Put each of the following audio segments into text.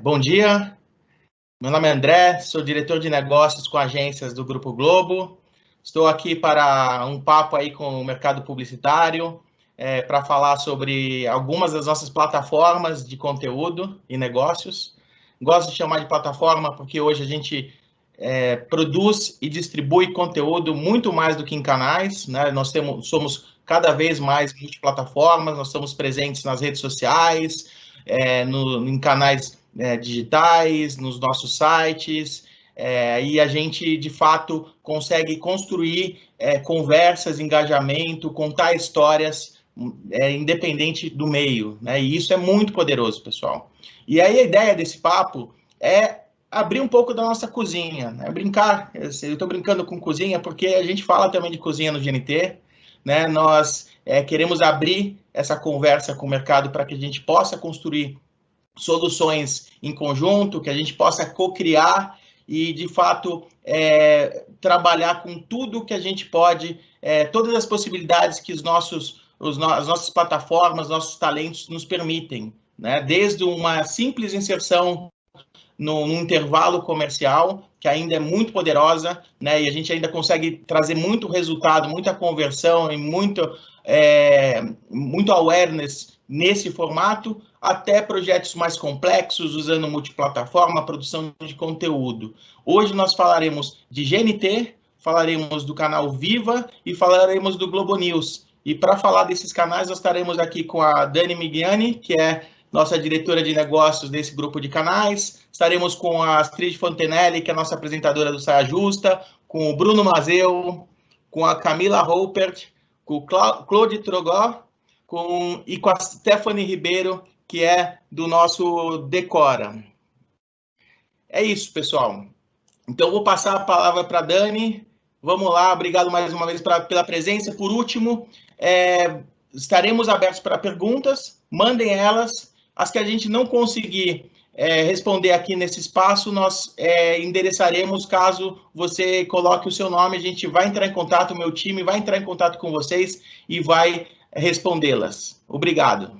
Bom dia, meu nome é André, sou diretor de negócios com agências do Grupo Globo. Estou aqui para um papo aí com o mercado publicitário, para falar sobre algumas das nossas plataformas de conteúdo e negócios. Gosto de chamar de plataforma porque hoje a gente produz e distribui conteúdo muito mais do que em canais, né? Somos cada vez mais multiplataformas, nós estamos presentes nas redes sociais, em canais digitais, nos nossos sites, e a gente, de fato, consegue construir conversas, engajamento, contar histórias, independente do meio, né? E isso é muito poderoso, pessoal. E aí a ideia desse papo é abrir um pouco da nossa cozinha, né? Brincar, eu estou brincando com cozinha porque a gente fala também de cozinha no GNT, né? Nós queremos abrir essa conversa com o mercado para que a gente possa construir soluções em conjunto, que a gente possa co-criar e, de fato, trabalhar com tudo que a gente pode, todas as possibilidades que as nossas plataformas, nossos talentos nos permitem, né? Desde uma simples inserção num intervalo comercial, que ainda é muito poderosa, né? E a gente ainda consegue trazer muito resultado, muita conversão e muito awareness nesse formato, até projetos mais complexos, usando multiplataforma, produção de conteúdo. Hoje nós falaremos de GNT, falaremos do canal Viva e falaremos do Globo News. E para falar desses canais, nós estaremos aqui com a Dani Migliani, que é nossa diretora de negócios desse grupo de canais. Estaremos com a Astrid Fontenelle, que é a nossa apresentadora do Saia Justa, com o Bruno Mazeu, com a Camila Roupert, com o Claude Trogó e com a Stephanie Ribeiro, que é do nosso Decora. É isso, pessoal. Então, vou passar a palavra para a Dani. Vamos lá, obrigado mais uma vez pela presença. Por último, estaremos abertos para perguntas, mandem elas. As que a gente não conseguir responder aqui nesse espaço, nós endereçaremos caso você coloque o seu nome, a gente vai entrar em contato, o meu time vai entrar em contato com vocês e vai respondê-las. Obrigado.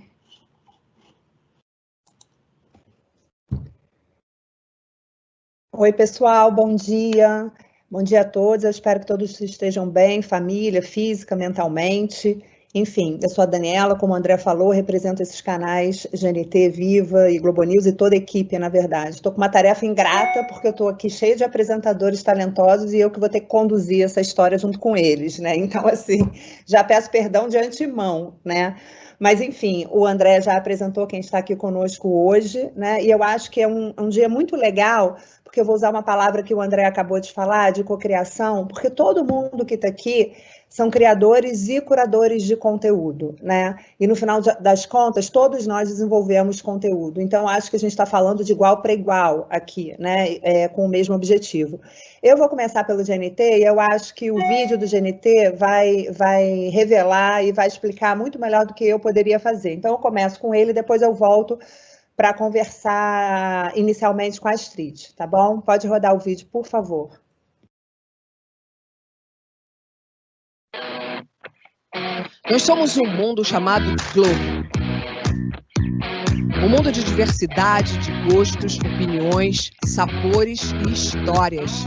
Oi, pessoal, bom dia. Bom dia a todos, eu espero que todos estejam bem, família, física, mentalmente. Enfim, eu sou a Daniela, como o André falou, represento esses canais GNT, Viva e Globo News e toda a equipe, na verdade. Estou com uma tarefa ingrata, porque eu estou aqui cheia de apresentadores talentosos e eu que vou ter que conduzir essa história junto com eles, né? Então, assim, já peço perdão de antemão, né? Mas, enfim, o André já apresentou quem está aqui conosco hoje, né? E eu acho que é um dia muito legal, porque eu vou usar uma palavra que o André acabou de falar, de cocriação, porque todo mundo que está aqui são criadores e curadores de conteúdo, né? E no final das contas, todos nós desenvolvemos conteúdo. Então, acho que a gente está falando de igual para igual aqui, né? Com o mesmo objetivo. Eu vou começar pelo GNT e eu acho que o vídeo do GNT vai revelar e vai explicar muito melhor do que eu poderia fazer. Então, eu começo com ele e depois eu volto para conversar inicialmente com a Astrid, tá bom? Pode rodar o vídeo, por favor. Nós somos um mundo chamado Globo. Um mundo de diversidade, de gostos, opiniões, sabores e histórias.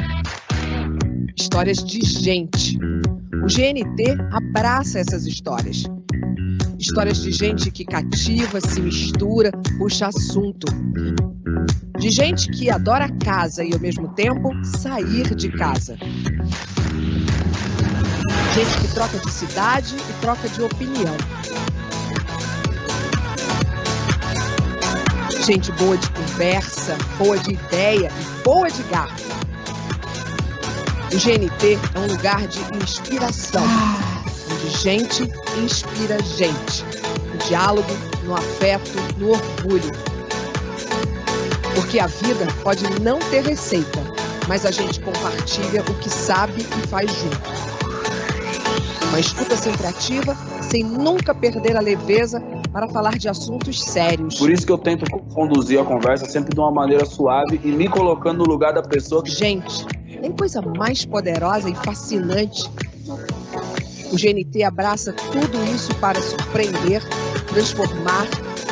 Histórias de gente. O GNT abraça essas histórias. Histórias de gente que cativa, se mistura, puxa assunto. De gente que adora casa e, ao mesmo tempo, sair de casa. Gente que troca de cidade e troca de opinião. Gente boa de conversa, boa de ideia e boa de garfo. O GNT é um lugar de inspiração, onde gente inspira gente. No diálogo, no afeto, no orgulho. Porque a vida pode não ter receita, mas a gente compartilha o que sabe e faz junto. Uma escuta sempre ativa, sem nunca perder a leveza para falar de assuntos sérios. Por isso que eu tento conduzir a conversa sempre de uma maneira suave e me colocando no lugar da pessoa. Gente, tem coisa mais poderosa e fascinante. O GNT abraça tudo isso para surpreender, transformar,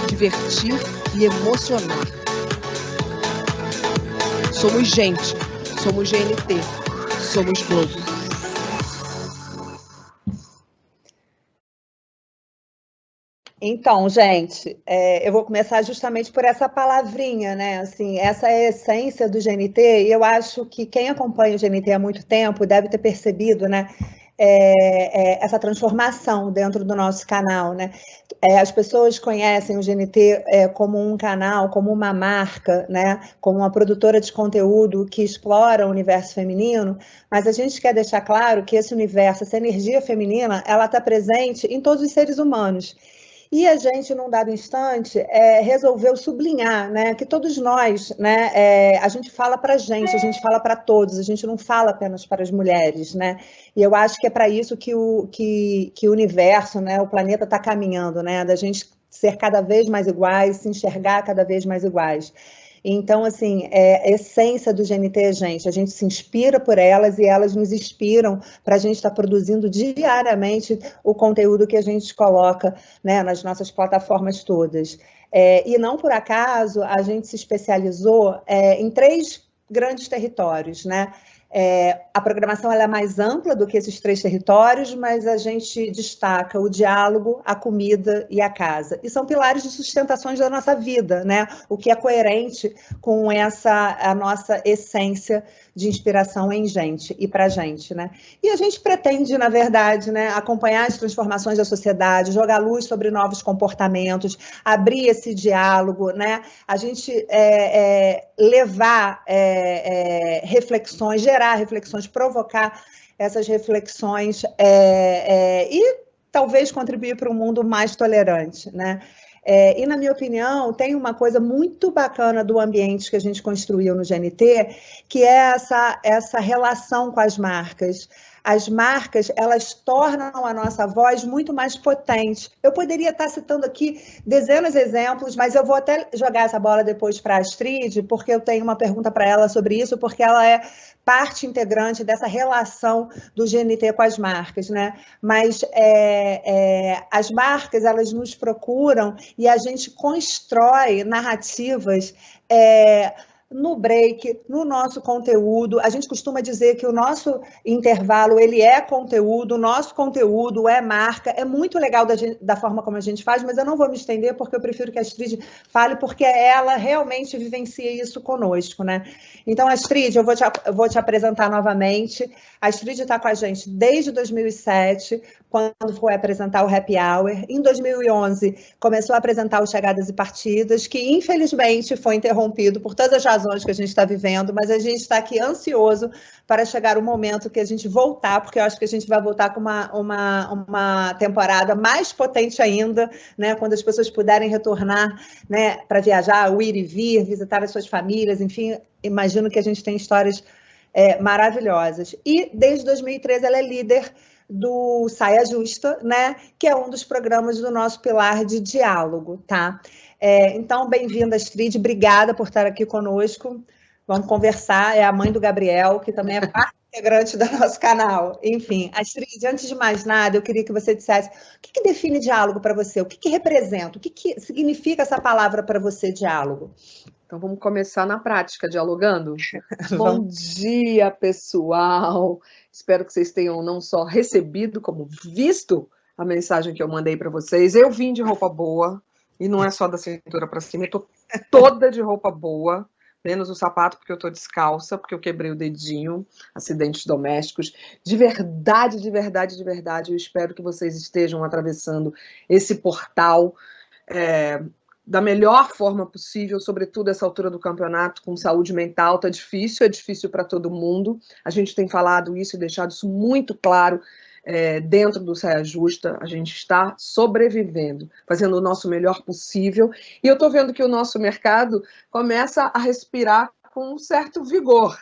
divertir e emocionar. Somos gente, somos GNT, somos Globo. Então, gente, eu vou começar justamente por essa palavrinha, né? Assim, essa é a essência do GNT, e eu acho que quem acompanha o GNT há muito tempo deve ter percebido, né? Essa transformação dentro do nosso canal, né? As pessoas conhecem o GNT como um canal, como uma marca, né? Como uma produtora de conteúdo que explora o universo feminino, mas a gente quer deixar claro que esse universo, essa energia feminina, ela está presente em todos os seres humanos. E a gente, num dado instante, resolveu sublinhar, né, que todos nós, né, a gente fala para a gente fala para todos, a gente não fala apenas para as mulheres, né? E eu acho que é para isso que o universo, né, o planeta está caminhando, né, da gente ser cada vez mais iguais, se enxergar cada vez mais iguais. Então, assim, a essência do GNT, gente, a gente se inspira por elas e elas nos inspiram para a gente estar produzindo diariamente o conteúdo que a gente coloca, né, nas nossas plataformas todas. E não por acaso a gente se especializou em 3 grandes territórios, né? A programação ela é mais ampla do que esses 3 territórios, mas a gente destaca o diálogo, a comida e a casa. E são pilares de sustentações da nossa vida, né? O que é coerente com a nossa essência de inspiração em gente e para gente, né? E a gente pretende, na verdade, né, acompanhar as transformações da sociedade, jogar luz sobre novos comportamentos, abrir esse diálogo, né? A gente levar reflexões, gerar reflexões, provocar essas reflexões e talvez contribuir para um mundo mais tolerante, né? E, na minha opinião, tem uma coisa muito bacana do ambiente que a gente construiu no GNT, que é essa relação com as marcas. As marcas, elas tornam a nossa voz muito mais potente. Eu poderia estar citando aqui dezenas de exemplos, mas eu vou até jogar essa bola depois para a Astrid, porque eu tenho uma pergunta para ela sobre isso, porque ela é parte integrante dessa relação do GNT com as marcas, né? Mas as marcas, elas nos procuram e a gente constrói narrativas no break, no nosso conteúdo. A gente costuma dizer que o nosso intervalo, ele é conteúdo, o nosso conteúdo é marca. É muito legal da forma como a gente faz, mas eu não vou me estender porque eu prefiro que a Astrid fale, porque ela realmente vivencia isso conosco, né? Então, Astrid, eu vou te apresentar novamente. A Astrid está com a gente desde 2007, quando foi apresentar o Happy Hour. Em 2011, começou a apresentar o Chegadas e Partidas, que infelizmente foi interrompido por todas as razões que a gente está vivendo, mas a gente está aqui ansioso para chegar o momento que a gente voltar, porque eu acho que a gente vai voltar com uma temporada mais potente ainda, né, quando as pessoas puderem retornar, né, para viajar, ir e vir, visitar as suas famílias, enfim, imagino que a gente tem histórias maravilhosas. E desde 2013 ela é líder do Saia Justa, né, que é um dos programas do nosso pilar de diálogo, tá? Então, bem-vinda, Astrid, obrigada por estar aqui conosco. Vamos conversar, é a mãe do Gabriel, que também é parte integrante do nosso canal. Enfim, Astrid, antes de mais nada, eu queria que você dissesse o que define diálogo para você, o que representa, o que significa essa palavra para você, diálogo? Então, vamos começar na prática, dialogando? Bom dia, pessoal! Espero que vocês tenham não só recebido, como visto a mensagem que eu mandei para vocês. Eu vim de roupa boa, e não é só da cintura para cima, eu tô toda de roupa boa, menos o sapato, porque eu tô descalça, porque eu quebrei o dedinho, acidentes domésticos. De verdade, de verdade, de verdade, eu espero que vocês estejam atravessando esse portal da melhor forma possível, sobretudo essa altura do campeonato, com saúde mental. Tá difícil, é difícil para todo mundo. A gente tem falado isso e deixado isso muito claro dentro do Saia Justa. A gente está sobrevivendo, fazendo o nosso melhor possível. E eu estou vendo que o nosso mercado começa a respirar com um certo vigor,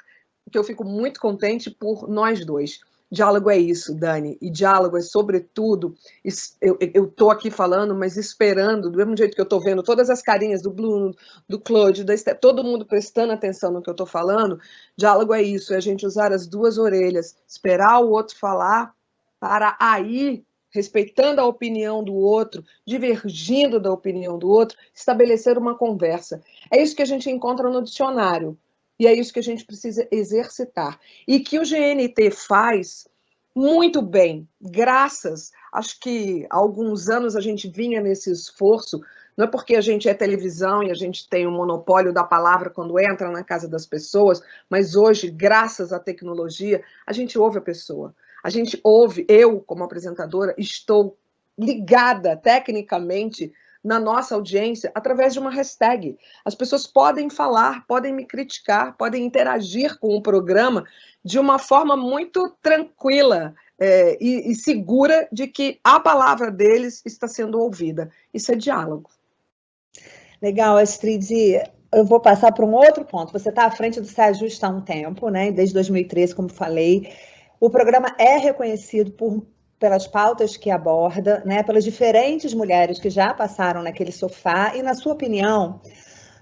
que eu fico muito contente por nós dois. Diálogo é isso, Dani, e diálogo é, sobretudo, eu estou aqui falando, mas esperando, do mesmo jeito que eu estou vendo todas as carinhas do Bruno, do Claude, da Esther, todo mundo prestando atenção no que eu estou falando. Diálogo é isso, é a gente usar as duas orelhas, esperar o outro falar, para aí, respeitando a opinião do outro, divergindo da opinião do outro, estabelecer uma conversa. É isso que a gente encontra no dicionário. E é isso que a gente precisa exercitar. E que o GNT faz muito bem, graças, acho que há alguns anos a gente vinha nesse esforço, não é porque a gente é televisão e a gente tem o monopólio da palavra quando entra na casa das pessoas, mas hoje, graças à tecnologia, a gente ouve a pessoa. A gente ouve, eu, como apresentadora, estou ligada tecnicamente na nossa audiência através de uma hashtag. As pessoas podem falar, podem me criticar, podem interagir com o programa de uma forma muito tranquila e segura de que a palavra deles está sendo ouvida. Isso é diálogo. Legal, Astrid. Eu vou passar para um outro ponto. Você está à frente do Saia Justa há um tempo, né? Desde 2013, como falei. O programa é reconhecido pelas pautas que aborda, né? Pelas diferentes mulheres que já passaram naquele sofá. E, na sua opinião,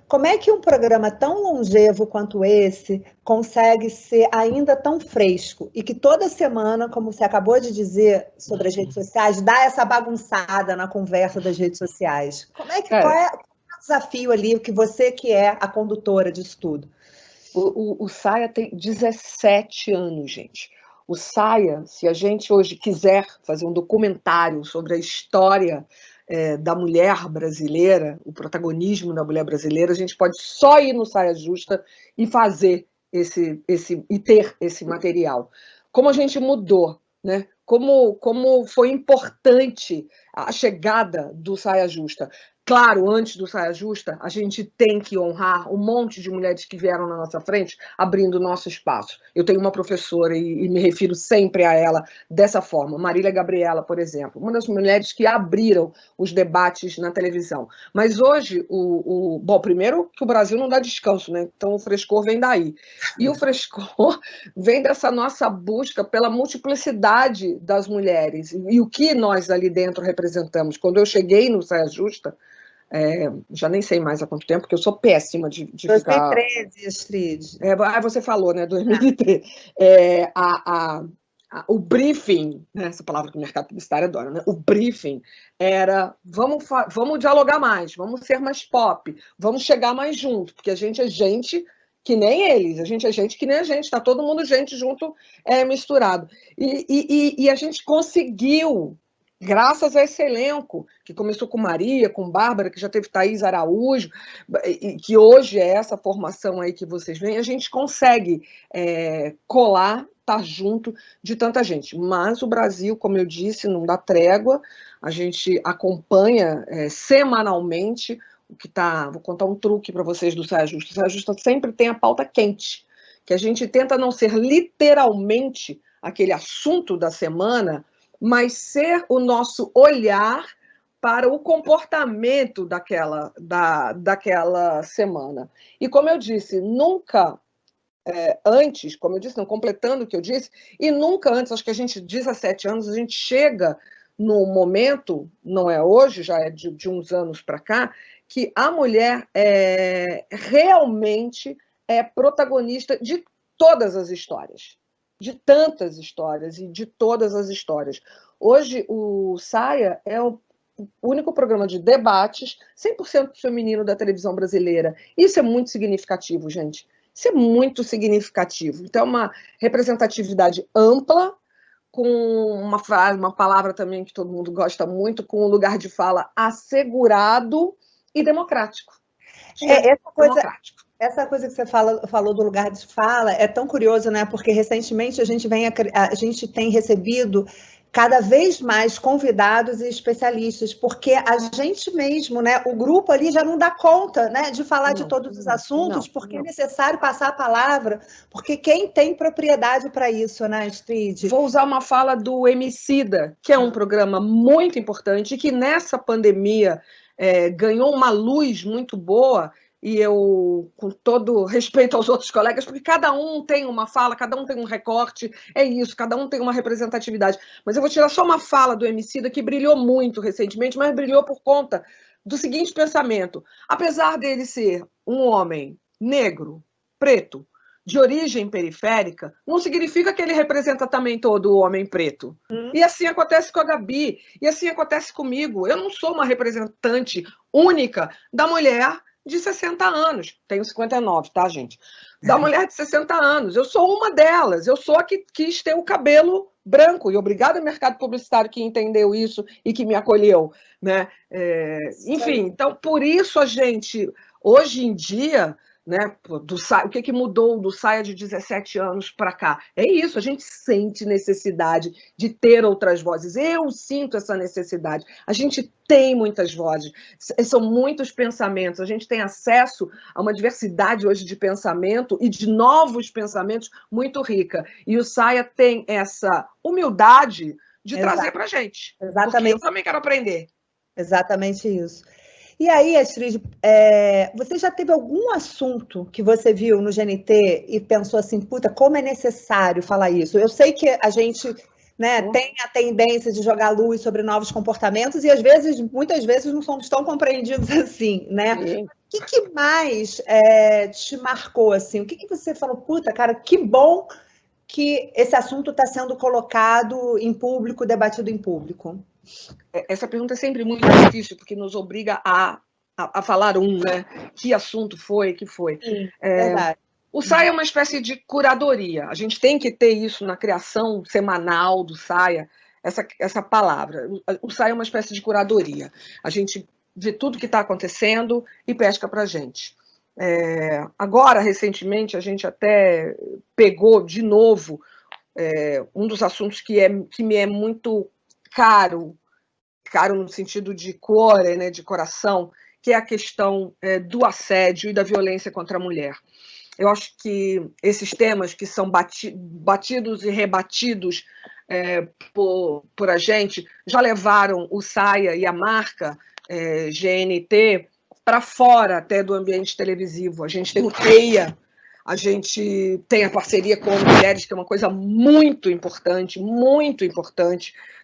como é que um programa tão longevo quanto esse consegue ser ainda tão fresco e que toda semana, como você acabou de dizer sobre as redes sociais, dá essa bagunçada na conversa das redes sociais? Qual é o desafio ali que você que é a condutora disso tudo? O Saia tem 17 anos, gente. O Saia, se a gente hoje quiser fazer um documentário sobre a história da mulher brasileira, o protagonismo da mulher brasileira, a gente pode só ir no Saia Justa e fazer e ter esse material. Como a gente mudou, né? Como foi importante a chegada do Saia Justa. Claro, antes do Saia Justa, a gente tem que honrar um monte de mulheres que vieram na nossa frente, abrindo o nosso espaço. Eu tenho uma professora e me refiro sempre a ela dessa forma, Marília Gabriela, por exemplo, uma das mulheres que abriram os debates na televisão. Mas hoje, bom, primeiro que o Brasil não dá descanso, né? Então o frescor vem daí. E o frescor vem dessa nossa busca pela multiplicidade das mulheres e o que nós ali dentro representamos. Quando eu cheguei no Saia Justa, já nem sei mais há quanto tempo, porque eu sou péssima de 2013, ficar... 2013, Astrid. Você falou, né? 2013. O briefing, né, essa palavra que o mercado publicitário adora, né? O briefing era vamos dialogar mais, vamos ser mais pop, vamos chegar mais junto, porque a gente é gente que nem eles, a gente é gente que nem a gente, está todo mundo gente junto, misturado. E a gente conseguiu, graças a esse elenco, que começou com Maria, com Bárbara, que já teve Thaís Araújo, e que hoje é essa formação aí que vocês veem, a gente consegue colar, estar junto de tanta gente. Mas o Brasil, como eu disse, não dá trégua, a gente acompanha semanalmente o que está... Vou contar um truque para vocês do Saia Justa. O Saia Justa sempre tem a pauta quente, que a gente tenta não ser literalmente aquele assunto da semana, mas ser o nosso olhar para o comportamento daquela semana. E como eu disse, nunca antes, como eu disse, não, completando o que eu disse, e nunca antes, acho que a gente, 17 anos, a gente chega no momento, não é hoje, já é de uns anos para cá, que a mulher realmente é protagonista de todas as histórias. De tantas histórias e de todas as histórias. Hoje, o Saia é o único programa de debates 100% feminino da televisão brasileira. Isso é muito significativo, gente. Isso é muito significativo. Então, é uma representatividade ampla, com uma frase, uma palavra também que todo mundo gosta muito, com um lugar de fala assegurado e democrático. Essa coisa que você falou do lugar de fala é tão curioso, né? Porque recentemente a gente tem recebido cada vez mais convidados e especialistas, porque a gente mesmo, né? O grupo ali já não dá conta, né? De falar de todos os assuntos, porque é necessário passar a palavra, porque quem tem propriedade para isso, né, Astrid? Vou usar uma fala do Emicida, que é um programa muito importante, que nessa pandemia ganhou uma luz muito boa. E eu, com todo respeito aos outros colegas, porque cada um tem uma fala, cada um tem um recorte, é isso, cada um tem uma representatividade. Mas eu vou tirar só uma fala do Emicida, que brilhou muito recentemente, mas brilhou por conta do seguinte pensamento. Apesar dele ser um homem negro, preto, de origem periférica, não significa que ele representa também todo o homem preto. E assim acontece com a Gabi, e assim acontece comigo. Eu não sou uma representante única da mulher de 60 anos. Tenho 59, tá, gente? Da mulher de 60 anos. Eu sou uma delas. Eu sou a que quis ter o cabelo branco. E obrigada ao mercado publicitário que entendeu isso e que me acolheu, né? Enfim, então, por isso a gente, hoje em dia, né, o que mudou do Saia de 17 anos para cá? É isso, a gente sente necessidade de ter outras vozes. Eu sinto essa necessidade. A gente tem muitas vozes, são muitos pensamentos. A gente tem acesso a uma diversidade hoje de pensamento e de novos pensamentos muito rica. E o Saia tem essa humildade de trazer para a gente. Exatamente. Porque eu também quero aprender. Exatamente isso. E aí, Astrid, você já teve algum assunto que você viu no GNT e pensou assim, puta, como é necessário falar isso? Eu sei que a gente, né, tem a tendência de jogar luz sobre novos comportamentos e, às vezes, muitas vezes, não somos tão compreendidos assim, né? Sim. O que mais te marcou, assim? O que você falou, puta, cara, que bom que esse assunto está sendo colocado em público, debatido em público? Essa pergunta é sempre muito difícil, porque nos obriga a falar né? Que assunto foi, que foi. Sim, verdade. O Saia é uma espécie de curadoria. A gente tem que ter isso na criação semanal do Saia, essa palavra. O Saia é uma espécie de curadoria. A gente vê tudo que está acontecendo e pesca para a gente. Agora, recentemente, a gente até pegou de novo um dos assuntos que me é muito caro no sentido de cuore, né, de coração, que é a questão do assédio e da violência contra a mulher. Eu acho que esses temas que são batidos e rebatidos por a gente já levaram o Saia e a marca GNT para fora até do ambiente televisivo. A gente tem o TEIA, a gente tem a parceria com mulheres, que é uma coisa muito importante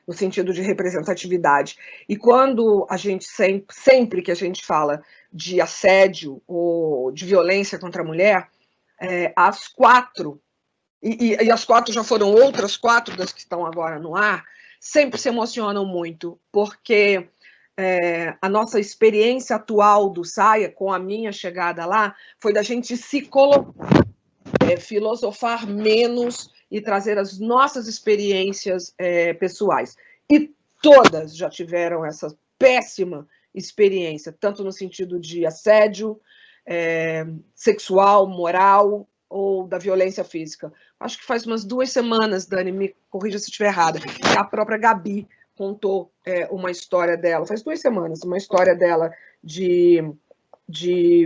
no sentido de representatividade. E quando a gente, sempre que a gente fala de assédio ou de violência contra a mulher, as 4, e as 4 já foram outras 4 das que estão agora no ar, sempre se emocionam muito, porque a nossa experiência atual do Saia, com a minha chegada lá, foi da gente se colocar, filosofar menos e trazer as nossas experiências pessoais. E todas já tiveram essa péssima experiência, tanto no sentido de assédio sexual, moral ou da violência física. Acho que faz umas 2 semanas, Dani, me corrija se estiver errada, que a própria Gabi contou uma história dela, faz 2 semanas, uma história dela de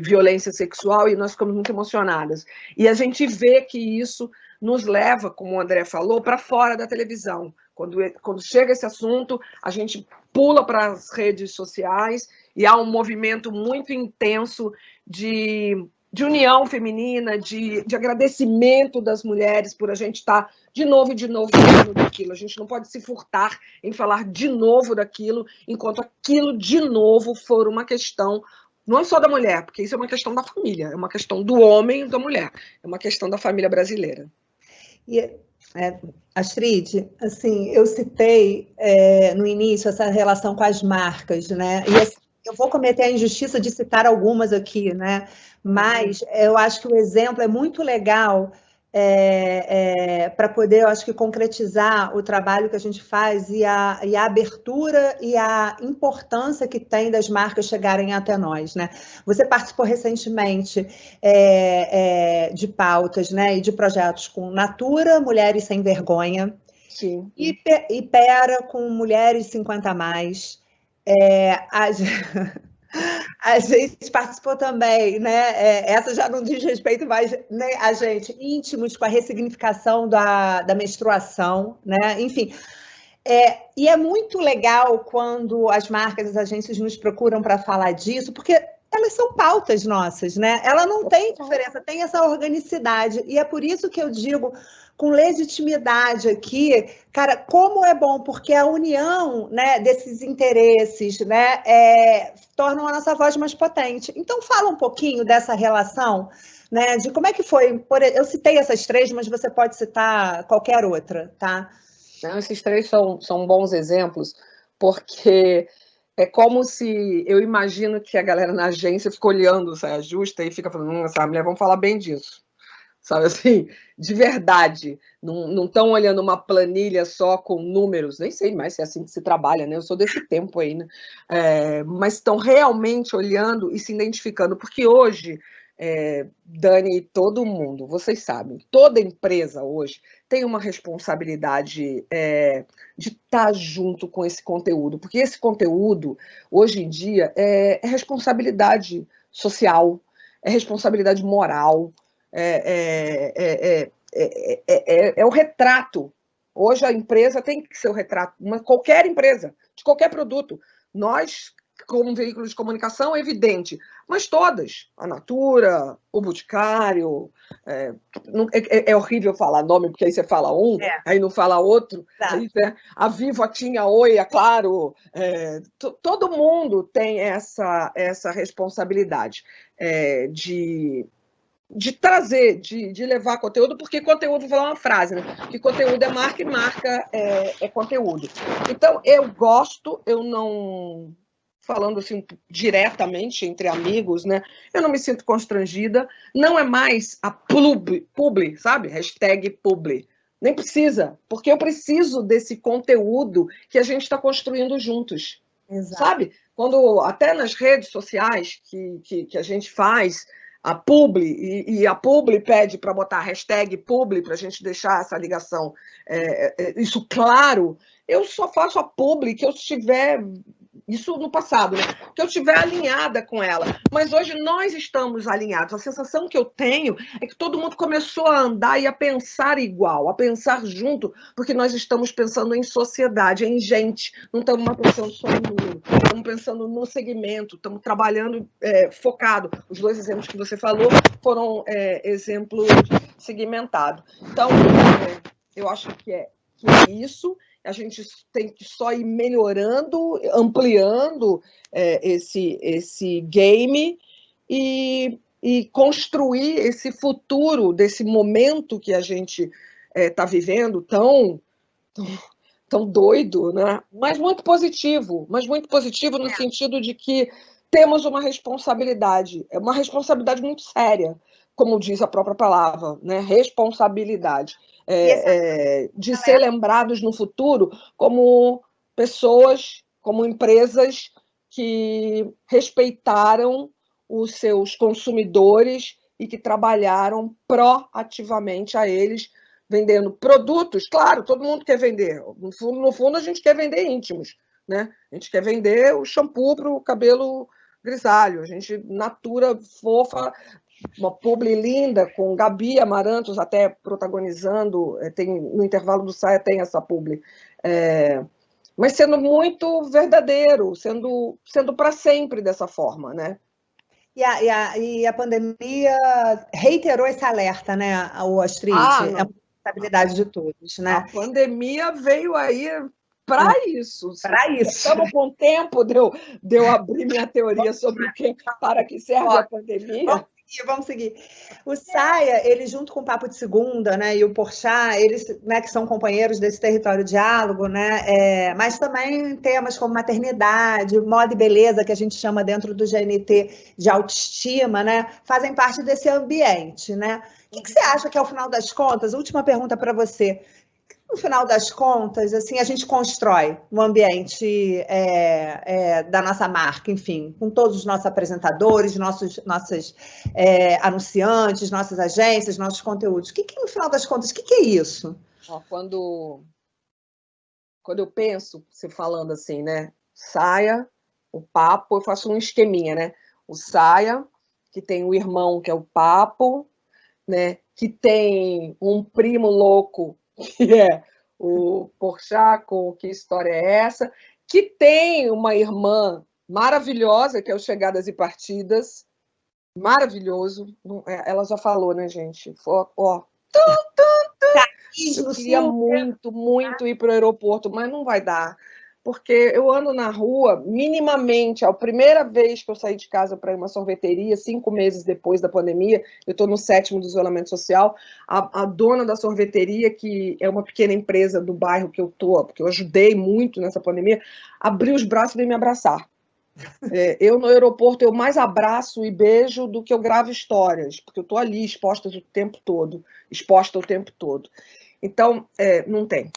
violência sexual, e nós ficamos muito emocionadas. E a gente vê que isso nos leva, como o André falou, para fora da televisão. Quando chega esse assunto, a gente pula para as redes sociais e há um movimento muito intenso de união feminina, de agradecimento das mulheres por a gente estar de novo falando daquilo. A gente não pode se furtar em falar de novo daquilo, enquanto aquilo de novo for uma questão não só da mulher, porque isso é uma questão da família, é uma questão do homem e da mulher, é uma questão da família brasileira. E, Astrid, assim, eu citei no início essa relação com as marcas, né? E assim, eu vou cometer a injustiça de citar algumas aqui, né? Mas eu acho que o exemplo é muito legal para poder, eu acho que, concretizar o trabalho que a gente faz e a abertura e a importância que tem das marcas chegarem até nós, né? Você participou recentemente de pautas, né, e de projetos com Natura, Mulheres Sem Vergonha. Sim. E Pera, com Mulheres 50 a mais. A gente participou também, né? Essa já não diz respeito mais, né, a gente, íntimos com a ressignificação da menstruação, né? Enfim. E é muito legal quando as marcas, as agências nos procuram para falar disso, porque elas são pautas nossas, né? Ela não tem diferença, tem essa organicidade. E é por isso que eu digo, com legitimidade aqui, cara, como é bom, porque a união, né, desses interesses, né, tornam a nossa voz mais potente. Então, fala um pouquinho dessa relação, né, de como é que foi. Eu citei essas 3, mas você pode citar qualquer outra, tá? Esses 3 são bons exemplos, porque É como se eu imagino que a galera na agência fica olhando saia justa e fica falando, essa mulher, vamos falar bem disso. Sabe assim, de verdade. Não estão olhando uma planilha só com números, nem sei mais se é assim que se trabalha, né? Eu sou desse tempo aí, né? Mas estão realmente olhando e se identificando, porque hoje, Dani, todo mundo, vocês sabem, toda empresa hoje tem uma responsabilidade de estar junto com esse conteúdo, porque esse conteúdo, hoje em dia, é responsabilidade social, é responsabilidade moral, é o retrato. Hoje a empresa tem que ser o retrato, qualquer empresa, de qualquer produto. Nós, como veículo de comunicação, é evidente, mas todas, a Natura, o Boticário, é horrível falar nome, porque aí você fala aí não fala outro, aí, a Vivo tinha Oi, a Claro, todo mundo tem essa responsabilidade de trazer, de levar conteúdo, porque conteúdo, vou falar uma frase, né? Que conteúdo é marca e marca é conteúdo. Então, eu não, falando assim diretamente entre amigos, né? Eu não me sinto constrangida, não é mais a publi, sabe? Hashtag publi. Nem precisa, porque eu preciso desse conteúdo que a gente está construindo juntos. Exato. Sabe? Quando, até nas redes sociais que a gente faz, a publi, e a publi pede para botar a hashtag publi, para a gente deixar essa ligação, isso claro, eu só faço a publi que eu estiver, isso no passado, né? Que eu estiver alinhada com ela. Mas hoje nós estamos alinhados. A sensação que eu tenho é que todo mundo começou a andar e a pensar igual, a pensar junto, porque nós estamos pensando em sociedade, em gente, não estamos mais pensando só em número, estamos pensando no segmento, estamos trabalhando focado. Os dois exemplos que você falou foram exemplos segmentados. Então, eu acho que é isso. A gente tem que só ir melhorando, ampliando esse game e construir esse futuro desse momento que a gente está vivendo tão doido, né? Mas muito positivo no sentido de que temos uma responsabilidade, é uma responsabilidade muito séria, como diz a própria palavra, né? Responsabilidade. De ser lembrados no futuro como pessoas, como empresas que respeitaram os seus consumidores e que trabalharam proativamente a eles, vendendo produtos. Claro, todo mundo quer vender. No fundo, a gente quer vender íntimos, né? A gente quer vender o shampoo para o cabelo grisalho. A gente, Natura, fofa, uma publi linda, com Gabi Amarantos até protagonizando, no intervalo do Saia tem essa publi, mas sendo muito verdadeiro, sendo para sempre dessa forma, né? E a pandemia reiterou esse alerta, né, o Astrid? É uma responsabilidade de todos, né? A pandemia veio aí para isso. Para isso. Estamos com tempo de eu abrir minha teoria sobre para que serve a pandemia. Vamos seguir. O Saia, ele junto com o Papo de Segunda, né, e o Porchat, eles, né, que são companheiros desse Território Diálogo, né, mas também temas como maternidade, moda e beleza, que a gente chama dentro do GNT de autoestima, né, fazem parte desse ambiente, né? O que você acha que, ao final das contas, última pergunta para você, no final das contas, assim, a gente constrói um ambiente da nossa marca, enfim, com todos os nossos apresentadores, nossos anunciantes, nossas agências, nossos conteúdos. No final das contas, o que é isso? Quando eu penso, você falando assim, né? Saia, o Papo, eu faço um esqueminha, né? O Saia, que tem o irmão, que é o Papo, né? Que tem um primo louco, que é o Porchat, com Que História é Essa? Que tem uma irmã maravilhosa, que é o Chegadas e Partidas, maravilhoso. Ela já falou, né, gente? Eu queria muito ir para o aeroporto, mas não vai dar, porque eu ando na rua, minimamente, a primeira vez que eu saí de casa para ir uma sorveteria, 5 meses depois da pandemia, eu estou no 7º do isolamento social, a dona da sorveteria, que é uma pequena empresa do bairro que eu estou, porque eu ajudei muito nessa pandemia, abriu os braços e veio me abraçar. Eu, no aeroporto, eu mais abraço e beijo do que eu gravo histórias, porque eu estou ali exposta o tempo todo. Então, não tem.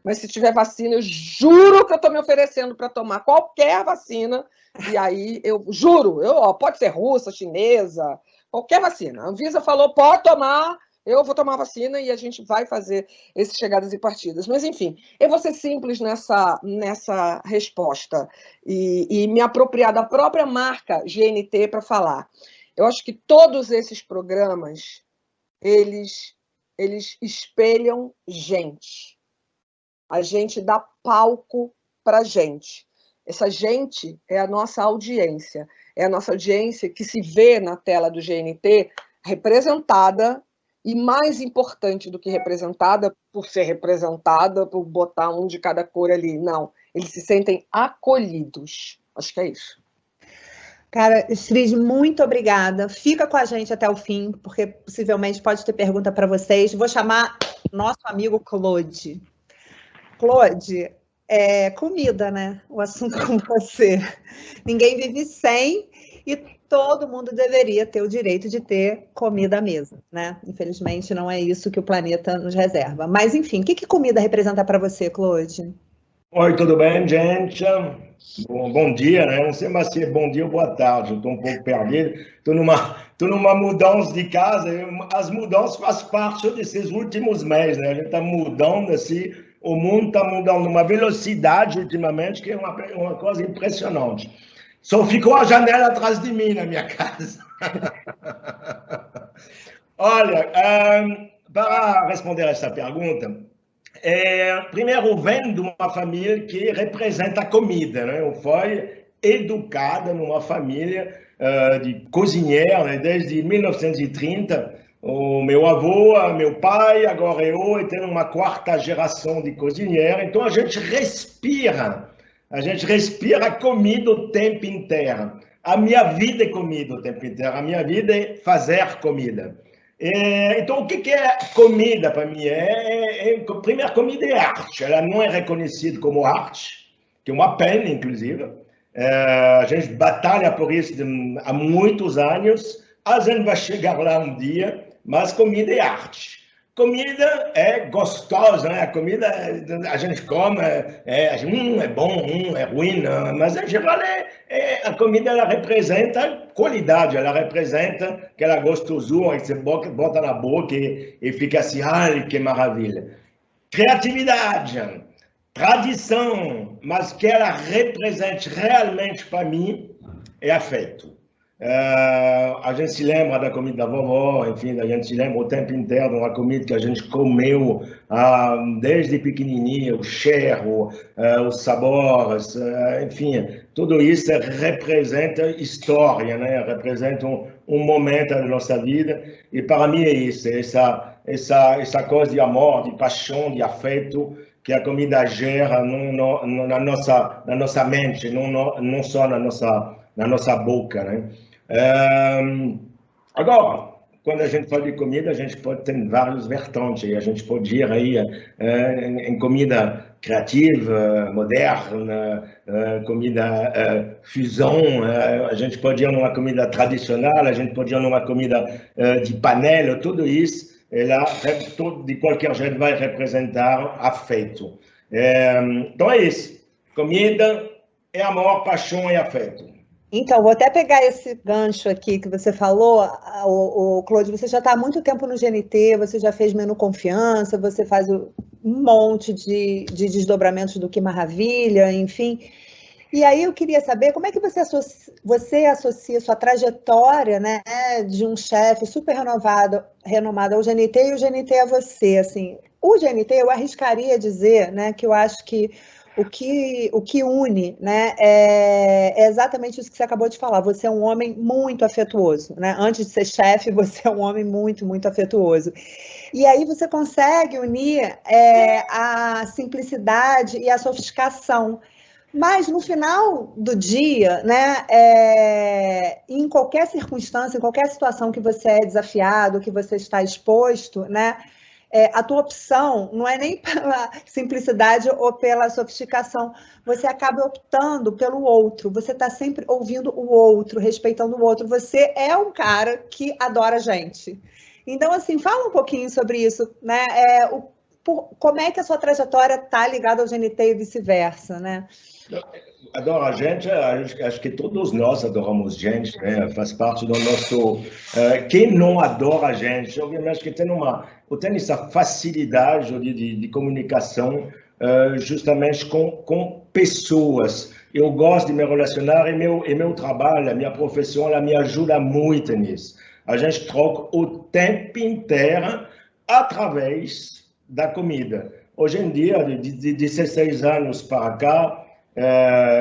Mas se tiver vacina, eu juro que eu estou me oferecendo para tomar qualquer vacina, e aí eu juro, pode ser russa, chinesa, qualquer vacina. A Anvisa falou, pode tomar, eu vou tomar vacina e a gente vai fazer esses chegadas e partidas. Mas, enfim, eu vou ser simples nessa resposta e me apropriar da própria marca GNT para falar. Eu acho que todos esses programas, eles espelham gente. A gente dá palco para a gente. Essa gente é a nossa audiência. É a nossa audiência que se vê na tela do GNT representada, e mais importante do que representada, por ser representada, por botar um de cada cor ali. Não, eles se sentem acolhidos. Acho que é isso. Cara, Strid, muito obrigada. Fica com a gente até o fim, porque possivelmente pode ter pergunta para vocês. Vou chamar nosso amigo Claude. Claude, comida, né? O assunto com você. Ninguém vive sem e todo mundo deveria ter o direito de ter comida à mesa, né? Infelizmente, não é isso que o planeta nos reserva. Mas, enfim, o que comida representa para você, Claude? Oi, tudo bem, gente? Bom dia, né? Não sei mais se é bom dia ou boa tarde, eu estou um pouco perdido. Estou numa mudança de casa, as mudanças fazem parte desses últimos meses, né? A gente está mudando assim, o mundo está mudando numa velocidade ultimamente que é uma coisa impressionante. Só ficou a janela atrás de mim na minha casa. Olha, para responder a essa pergunta, primeiro, vem de uma família que representa a comida, né? Eu fui educada numa família de cozinheiro, né? Desde 1930. O meu avô, meu pai, agora eu tenho uma 4ª geração de cozinheiro. Então a gente respira comida o tempo inteiro. A minha vida é comida o tempo inteiro. A minha vida é fazer comida. Então, o que é comida para mim? Primeiro, comida é arte. Ela não é reconhecida como arte, que é uma pena, inclusive. A gente batalha por isso há muitos anos. A gente vai chegar lá um dia, mas comida é arte. Comida é gostosa, né? A comida a gente come, é bom, é ruim, mas em geral a comida ela representa qualidade, ela representa aquela gostosura que você bota na boca e fica assim, ai, que maravilha. Criatividade, tradição, mas que ela represente realmente para mim é afeto. A gente se lembra da comida da vovó, enfim, a gente se lembra o tempo inteiro de uma comida que a gente comeu desde pequenininho, o cheiro, os sabores, enfim, tudo isso representa história, né? Representa um momento da nossa vida, e para mim é isso, essa coisa de amor, de paixão, de afeto que a comida gera na nossa mente, não só na nossa boca, né? Agora, quando a gente fala de comida, a gente pode ter vários vertentes. A gente pode ir aí em comida criativa, moderna, comida fusão. A gente pode ir numa comida tradicional, a gente pode ir numa comida de panela. Tudo isso, de qualquer jeito, vai representar afeto. Então é isso. Comida é amor, paixão e afeto. Então, vou até pegar esse gancho aqui que você falou, o Claude, você já está há muito tempo no GNT, você já fez Menu Confiança, você faz um monte de desdobramentos do Que Maravilha, enfim. E aí eu queria saber como é que você associa sua trajetória, né, de um chefe super renomado ao GNT e o GNT a você. Assim, o GNT, eu arriscaria dizer, né, que eu acho que o que une, né, é exatamente isso que você acabou de falar. Você é um homem muito afetuoso, né? Antes de ser chefe, você é um homem muito, muito afetuoso. E aí você consegue unir a simplicidade e a sofisticação. Mas no final do dia, né, em qualquer circunstância, em qualquer situação que você é desafiado, que você está exposto, né, a tua opção não é nem pela simplicidade ou pela sofisticação, você acaba optando pelo outro, você está sempre ouvindo o outro, respeitando o outro, você é um cara que adora gente. Então, assim, fala um pouquinho sobre isso, né? Como é que a sua trajetória está ligada ao GNT e vice-versa, né? Adora a gente, acho que todos nós adoramos gente, né? Faz parte do nosso... quem não adora a gente? Obviamente que tem essa facilidade de comunicação justamente com pessoas. Eu gosto de me relacionar e meu trabalho, a minha profissão, ela me ajuda muito nisso. A gente troca o tempo inteiro através da comida. Hoje em dia, de 16 anos para cá,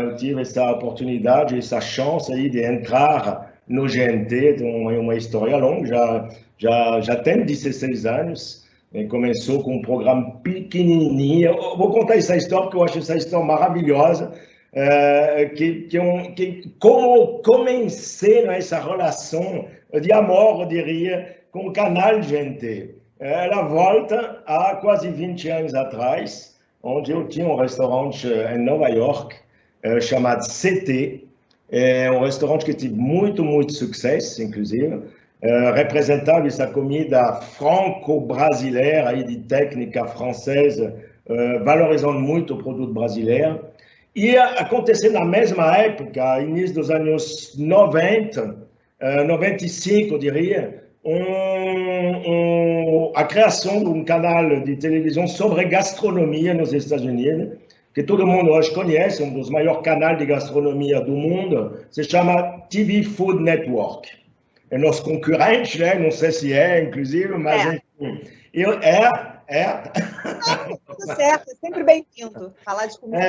eu tive essa oportunidade, essa chance aí de entrar no GNT, uma história longa, já tem 16 anos, começou com um programa pequenininho. Eu vou contar essa história porque eu acho essa história maravilhosa, como comecei essa relação de amor, eu diria, com o canal GNT. Ela volta há quase 20 anos atrás, onde eu tinha um restaurante em Nova York, chamado CT, um restaurante que teve muito sucesso, inclusive, representava essa comida franco-brasileira, aí de técnica francesa, valorizando muito o produto brasileiro. E aconteceu na mesma época, início dos anos 90, 95, eu diria, a criação de um canal de televisão sobre gastronomia nos Estados Unidos, que todo mundo hoje conhece, um dos maiores canais de gastronomia do mundo, se chama TV Food Network. É nosso concorrente, né? Não sei se inclusive, mas enfim. Tudo certo, é sempre bem-vindo falar de comida.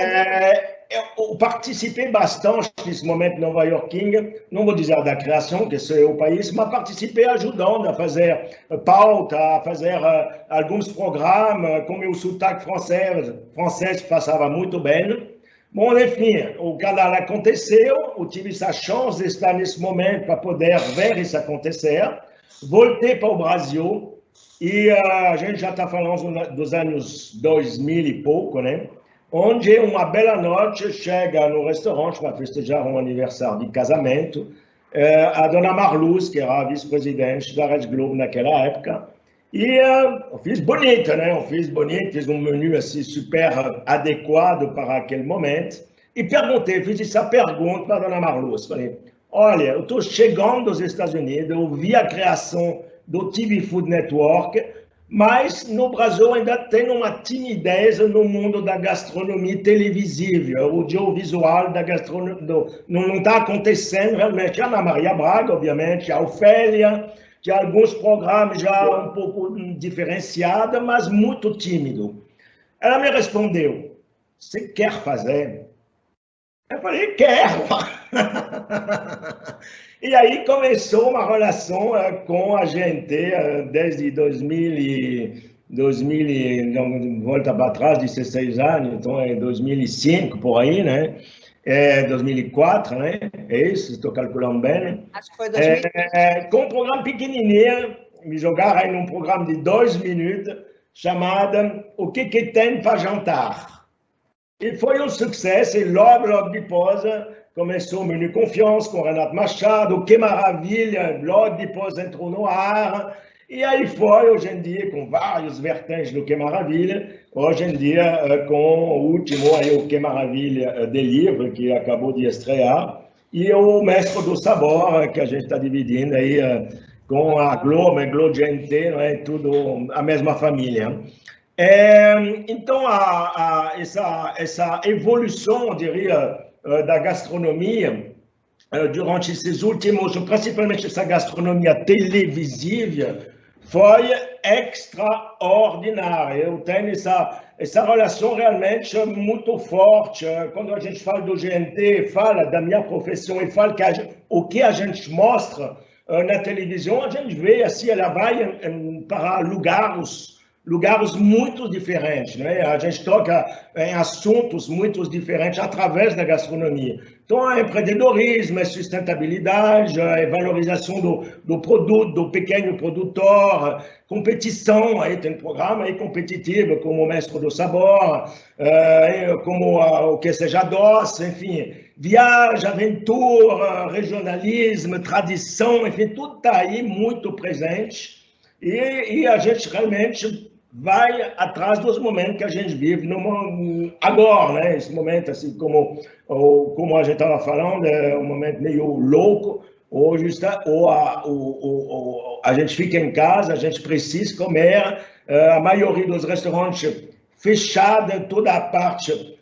Eu participei bastante nesse momento nova-iorquino, não vou dizer da criação, que esse é o país, mas participei ajudando a fazer pauta, a fazer alguns programas, com meu sotaque francês passava muito bem. Bom, enfim, o canal aconteceu, eu tive essa chance de estar nesse momento para poder ver isso acontecer. Voltei para o Brasil e a gente já está falando dos anos 2000 e pouco, né? Onde uma bela noite chega no restaurante para festejar um aniversário de casamento a dona Marluz, que era a vice-presidente da Rede Globo naquela época. E eu fiz bonito, né? Eu fiz bonito, fiz um menu assim super adequado para aquele momento. E fiz essa pergunta para a dona Marluz. Falei, olha, eu estou chegando dos Estados Unidos, eu vi a criação do TV Food Network, mas no Brasil ainda tem uma timidez no mundo da gastronomia televisiva, o audiovisual da gastronomia não está acontecendo realmente. A Ana Maria Braga, obviamente, a Ofélia, que alguns programas já um pouco diferenciados, mas muito tímido. Ela me respondeu, você quer fazer? Eu falei, quero! E aí começou uma relação com a GNT desde 2000, volta para trás, 16 anos, então é 2005, por aí, né? 2004, né? É isso, estou calculando bem. Né? Acho que foi 2005. Com um programa pequenininho, me jogaram aí num programa de 2 minutos, chamado O que tem para jantar? E foi um sucesso, e logo depois começou o Menu Confiança com Renato Machado, Que Maravilha, logo depois entrou no ar, e aí foi, hoje em dia, com vários vertentes do Que Maravilha, hoje em dia com o último, aí, o Que Maravilha Delivery, que acabou de estrear, e o Mestre do Sabor, que a gente está dividindo aí com a Globo GNT, não é tudo a mesma família. Então, essa evolução, eu diria, da gastronomia, durante esses últimos, principalmente essa gastronomia televisiva, foi extraordinária. Eu tenho essa relação realmente muito forte. Quando a gente fala do GNT, fala da minha profissão e fala que o que a gente mostra na televisão, a gente vê assim, ela vai para lugares muito diferentes, né? A gente toca em assuntos muito diferentes através da gastronomia. Então, é empreendedorismo, é sustentabilidade, é valorização do produto, do pequeno produtor, competição, aí tem programa aí competitivo, como o Mestre do Sabor, como o que seja doce, enfim, viagem, aventura, regionalismo, tradição, enfim, tudo está aí muito presente. E a gente realmente vai atrás dos momentos que a gente vive agora, né? Esse momento, assim, como a gente estava falando, é um momento meio louco. Hoje a gente fica em casa, a gente precisa comer, a maioria dos restaurantes fechada, toda a parte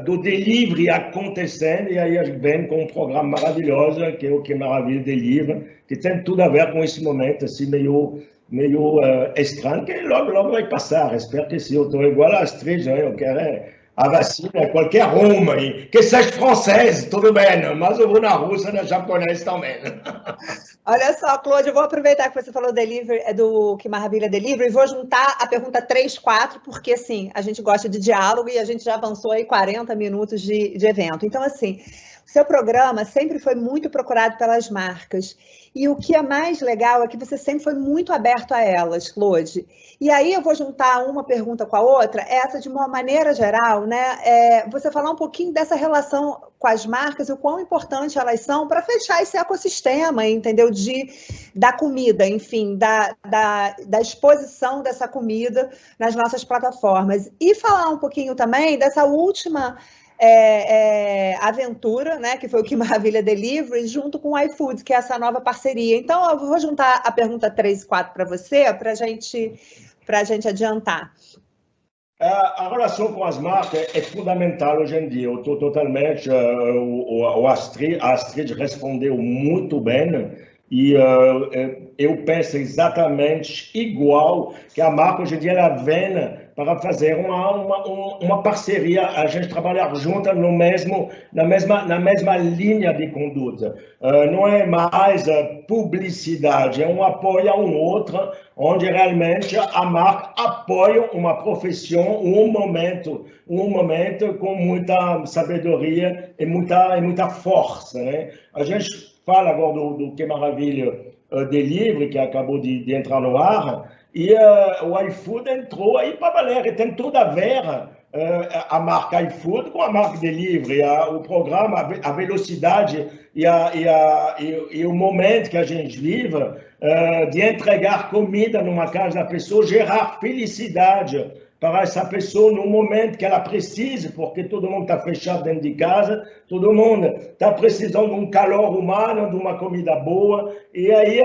do delivery acontecendo, e aí a gente vem com um programa maravilhoso, que é o Que Maravilha Delivery, que tem tudo a ver com esse momento assim, meio estranho, que logo vai passar. Espero que sim. Eu estou igual a Astrid, né? Eu quero a vacina, qualquer uma, que seja francês, tudo bem, mas eu vou na Rússia, na japonês também. Olha só, Claude, eu vou aproveitar que você falou do Que Maravilha Delivery e vou juntar a pergunta 3, 4, porque, assim, a gente gosta de diálogo e a gente já avançou aí 40 minutos de evento. Então, assim, o seu programa sempre foi muito procurado pelas marcas. E o que é mais legal é que você sempre foi muito aberto a elas, Claude. E aí eu vou juntar uma pergunta com a outra, essa de uma maneira geral, né? Você falar um pouquinho dessa relação com as marcas e o quão importante elas são para fechar esse ecossistema, entendeu? Da comida, enfim, da exposição dessa comida nas nossas plataformas. E falar um pouquinho também dessa última aventura, né, que foi o Que Maravilha Delivery, junto com o iFood, que é essa nova parceria. Então, eu vou juntar a pergunta 3 e 4 para você, para a gente adiantar. A relação com as marcas é fundamental hoje em dia. Eu estou totalmente... a Astrid respondeu muito bem e eu penso exatamente igual que a marca hoje em dia ela vem para fazer uma parceria, a gente trabalhar junto na mesma linha de conduta. Não é mais publicidade, é um apoio a um outro, onde realmente a marca apoia uma profissão, um momento com muita sabedoria e muita força, né? A gente fala agora do Que Maravilha Delivery, que acabou de entrar no ar, e o iFood entrou aí para valer, e tem tudo a ver a marca iFood com a marca Delivery, o programa, a velocidade e o momento que a gente vive de entregar comida numa casa da pessoa, gerar felicidade para essa pessoa no momento que ela precisa, porque todo mundo está fechado dentro de casa, todo mundo está precisando de um calor humano, de uma comida boa, e aí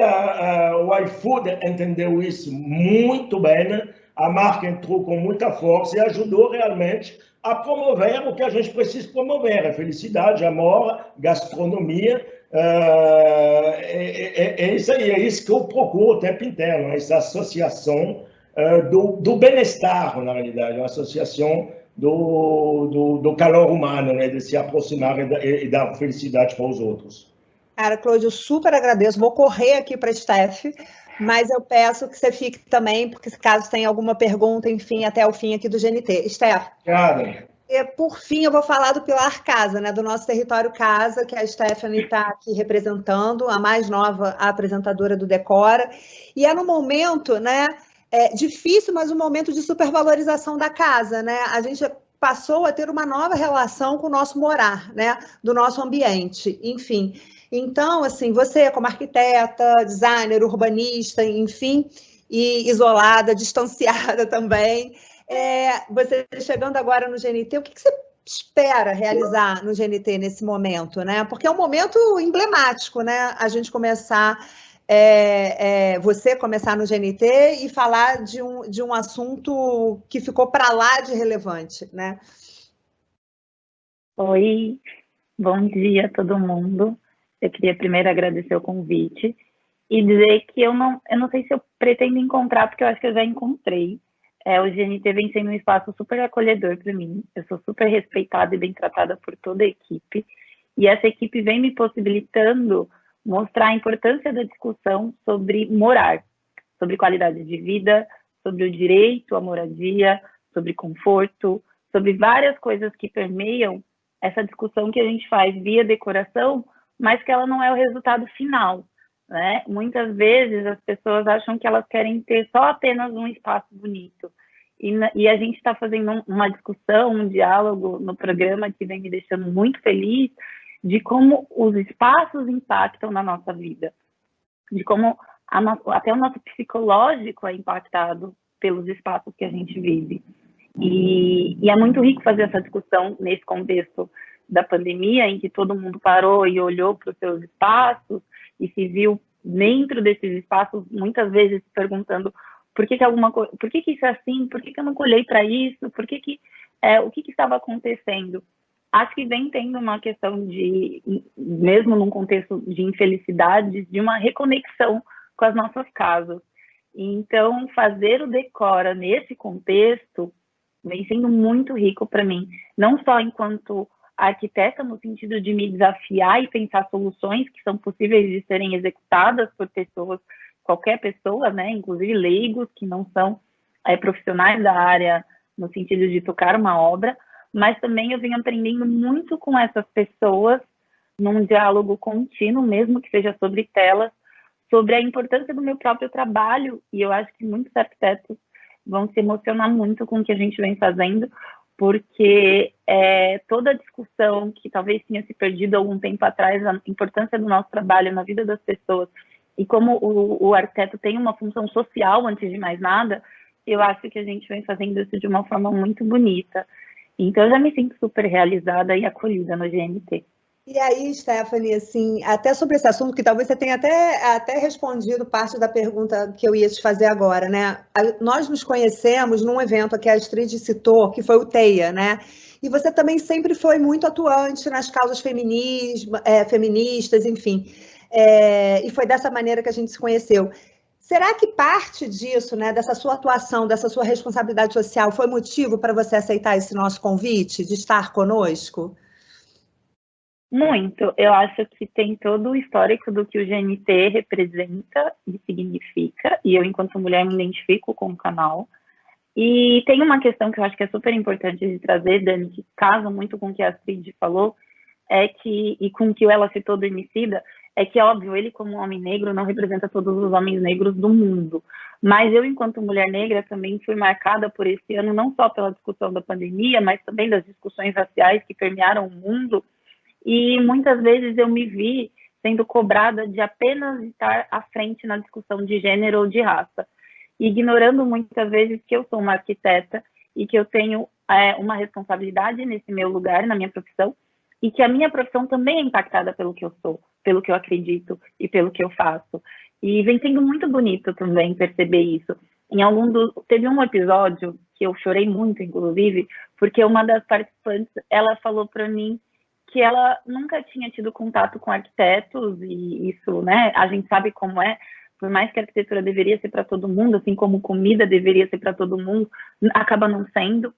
o iFood entendeu isso muito bem, a marca entrou com muita força e ajudou realmente a promover o que a gente precisa promover, a felicidade, amor, gastronomia. É isso aí, é isso que eu procuro o tempo inteiro, essa associação do bem-estar, na realidade, uma associação do calor humano, né, de se aproximar e dar felicidade para os outros. Cara, Claude, eu super agradeço. Vou correr aqui para a Steph, mas eu peço que você fique também, porque caso tenha alguma pergunta, enfim, até o fim aqui do GNT. Steph. Obrigado. Por fim, eu vou falar do Pilar Casa, né, do nosso território Casa, que a Stephanie está aqui representando, a mais nova apresentadora do Decora. E é no momento, né, difícil, mas um momento de supervalorização da casa, né? A gente passou a ter uma nova relação com o nosso morar, né, do nosso ambiente, enfim. Então, assim, você como arquiteta, designer, urbanista, enfim, e isolada, distanciada também, você chegando agora no GNT, o que você espera realizar no GNT nesse momento, né? Porque é um momento emblemático, né? A gente começar, você começar no GNT e falar de um assunto que ficou para lá de relevante, né? Oi, bom dia a todo mundo. Eu queria primeiro agradecer o convite e dizer que eu não sei se eu pretendo encontrar, porque eu acho que eu já encontrei. O GNT vem sendo um espaço super acolhedor para mim. Eu sou super respeitada e bem tratada por toda a equipe. E essa equipe vem me possibilitando mostrar a importância da discussão sobre morar, sobre qualidade de vida, sobre o direito à moradia, sobre conforto, sobre várias coisas que permeiam essa discussão que a gente faz via decoração, mas que ela não é o resultado final, né? Muitas vezes as pessoas acham que elas querem ter só apenas um espaço bonito. E a gente está fazendo uma discussão, um diálogo no programa que vem me deixando muito feliz, de como os espaços impactam na nossa vida, de como até o nosso psicológico é impactado pelos espaços que a gente vive. E é muito rico fazer essa discussão nesse contexto da pandemia, em que todo mundo parou e olhou para os seus espaços e se viu dentro desses espaços, muitas vezes perguntando por que isso é assim, por que eu não olhei para isso, o que estava acontecendo. Acho que vem tendo uma questão de, mesmo num contexto de infelicidade, de uma reconexão com as nossas casas. Então, fazer o Decora nesse contexto vem sendo muito rico para mim, não só enquanto arquiteta, no sentido de me desafiar e pensar soluções que são possíveis de serem executadas por pessoas, qualquer pessoa, né, inclusive leigos que não são profissionais da área no sentido de tocar uma obra, mas também eu venho aprendendo muito com essas pessoas, num diálogo contínuo, mesmo que seja sobre telas, sobre a importância do meu próprio trabalho, e eu acho que muitos arquitetos vão se emocionar muito com o que a gente vem fazendo, porque toda a discussão que talvez tenha se perdido algum tempo atrás, a importância do nosso trabalho na vida das pessoas, e como o arquiteto tem uma função social antes de mais nada, eu acho que a gente vem fazendo isso de uma forma muito bonita. Então, eu já me sinto super realizada e acolhida no GNT. E aí, Stephanie, assim, até sobre esse assunto, que talvez você tenha até respondido parte da pergunta que eu ia te fazer agora, né? Nós nos conhecemos num evento que a Astrid citou, que foi o TEIA, né? E você também sempre foi muito atuante nas causas feministas, enfim. E foi dessa maneira que a gente se conheceu. Será que parte disso, né, dessa sua atuação, dessa sua responsabilidade social, foi motivo para você aceitar esse nosso convite de estar conosco? Muito. Eu acho que tem todo o histórico do que o GNT representa e significa, e eu, enquanto mulher, me identifico com o canal. E tem uma questão que eu acho que é super importante de trazer, Dani, que casa muito com o que a Astrid falou, e com o que ela citou do Emicida, é que, óbvio, ele como homem negro não representa todos os homens negros do mundo, mas eu, enquanto mulher negra, também fui marcada por esse ano, não só pela discussão da pandemia, mas também das discussões raciais que permearam o mundo, e muitas vezes eu me vi sendo cobrada de apenas estar à frente na discussão de gênero ou de raça, ignorando muitas vezes que eu sou uma arquiteta e que eu tenho uma responsabilidade nesse meu lugar, na minha profissão, e que a minha profissão também é impactada pelo que eu sou, pelo que eu acredito e pelo que eu faço. E vem sendo muito bonito também perceber isso. Teve um episódio que eu chorei muito, inclusive, porque uma das participantes, ela falou para mim que ela nunca tinha tido contato com arquitetos, e isso, né, a gente sabe como é, por mais que a arquitetura deveria ser para todo mundo, assim como comida deveria ser para todo mundo, acaba não sendo.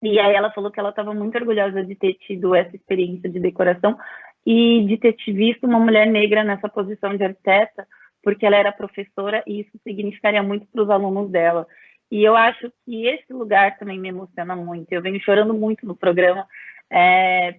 E aí ela falou que ela estava muito orgulhosa de ter tido essa experiência de decoração e de ter visto uma mulher negra nessa posição de arquiteta, porque ela era professora e isso significaria muito para os alunos dela. E eu acho que esse lugar também me emociona muito. Eu venho chorando muito no programa,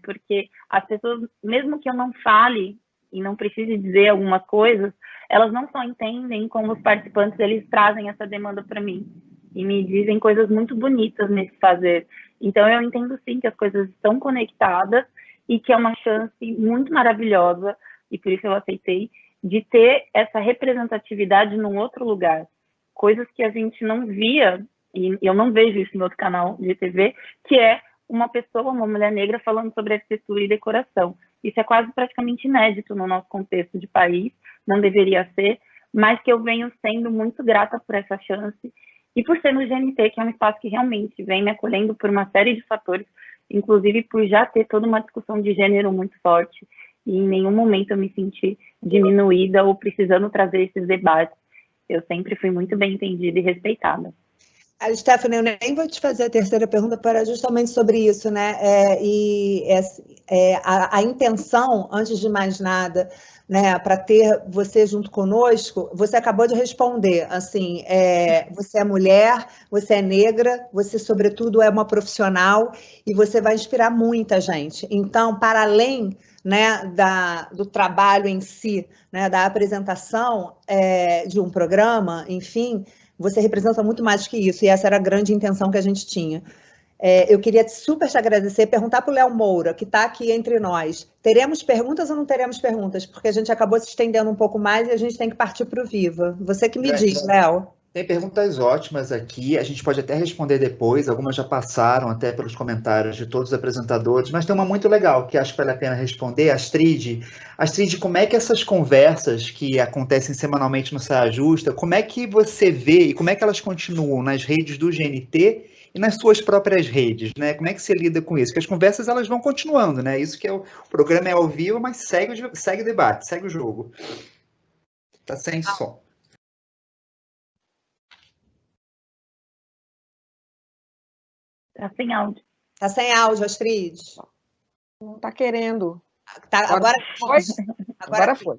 porque as pessoas, mesmo que eu não fale e não precise dizer algumas coisas, elas não só entendem como os participantes, eles trazem essa demanda para mim e me dizem coisas muito bonitas nesse fazer. Então, eu entendo sim que as coisas estão conectadas e que é uma chance muito maravilhosa, e por isso eu aceitei, de ter essa representatividade num outro lugar. Coisas que a gente não via, e eu não vejo isso no outro canal de TV, que é uma pessoa, uma mulher negra, falando sobre arquitetura e decoração. Isso é quase praticamente inédito no nosso contexto de país, não deveria ser, mas que eu venho sendo muito grata por essa chance, e por ser no GNT, que é um espaço que realmente vem me acolhendo por uma série de fatores, inclusive por já ter toda uma discussão de gênero muito forte, e em nenhum momento eu me senti diminuída ou precisando trazer esses debates. Eu sempre fui muito bem entendida e respeitada. Stephanie, eu nem vou te fazer a terceira pergunta para justamente sobre isso, né? A intenção, antes de mais nada, né, para ter você junto conosco, você acabou de responder, assim, você é mulher, você é negra, você, sobretudo, é uma profissional e você vai inspirar muita gente. Então, para além, né, do trabalho em si, né, da apresentação de um programa, enfim, você representa muito mais que isso, e essa era a grande intenção que a gente tinha. Eu queria super te agradecer, perguntar para o Léo Moura, que está aqui entre nós. Teremos perguntas ou não teremos perguntas? Porque a gente acabou se estendendo um pouco mais e a gente tem que partir para o Viva. Você que me diz, Léo. Tem perguntas ótimas aqui, a gente pode até responder depois, algumas já passaram até pelos comentários de todos os apresentadores, mas tem uma muito legal que acho que vale a pena responder, Astrid, como é que essas conversas que acontecem semanalmente no Saia Justa, como é que você vê e como é que elas continuam nas redes do GNT e nas suas próprias redes, né? Como é que você lida com isso? Porque as conversas elas vão continuando, né? Isso que o programa é ao vivo, mas segue o debate, segue o jogo. Tá sem som. Tá sem áudio. Tá sem áudio, Astrid. Não tá querendo. Agora foi. Agora foi.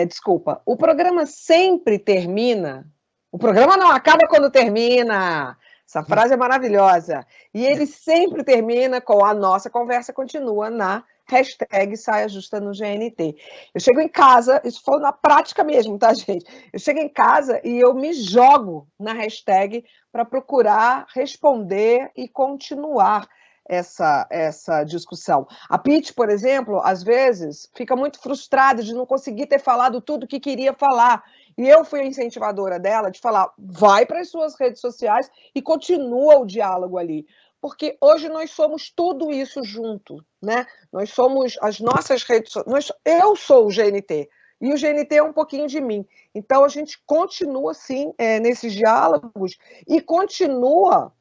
Desculpa. O programa sempre termina. O programa não acaba quando termina. Essa frase é maravilhosa. E ele sempre termina com a nossa conversa continua na hashtag Saia Justa no GNT. Eu chego em casa, isso foi na prática mesmo, tá, gente? Eu chego em casa e eu me jogo na hashtag para procurar responder e continuar essa discussão. A Pete, por exemplo, às vezes fica muito frustrada de não conseguir ter falado tudo o que queria falar. E eu fui a incentivadora dela de falar, vai para as suas redes sociais e continua o diálogo ali. Porque hoje nós somos tudo isso junto, né? Nós somos as nossas redes sociais. Eu sou o GNT, e o GNT é um pouquinho de mim. Então, a gente continua, sim, nesses diálogos e continua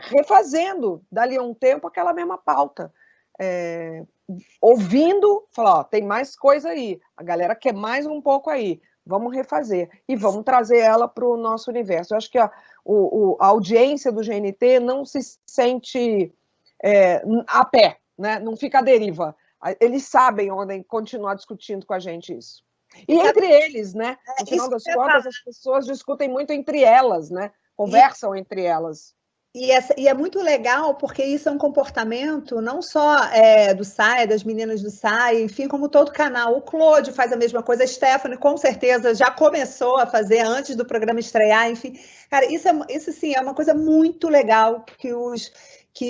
refazendo, dali a um tempo, aquela mesma pauta. Ouvindo, falar, tem mais coisa aí, a galera quer mais um pouco aí. Vamos refazer e vamos trazer ela para o nosso universo. Eu acho que a audiência do GNT não se sente a pé, né? Não fica à deriva. Eles sabem onde continuar discutindo com a gente isso. E entre eles, né? No final das contas, as pessoas discutem muito entre elas, né? Conversam entre elas. E é muito legal, porque isso é um comportamento não só do Saia, das meninas do Saia, enfim, como todo canal. O Claude faz a mesma coisa, a Stephanie, com certeza, já começou a fazer antes do programa estrear, enfim. Cara, isso sim, é uma coisa muito legal que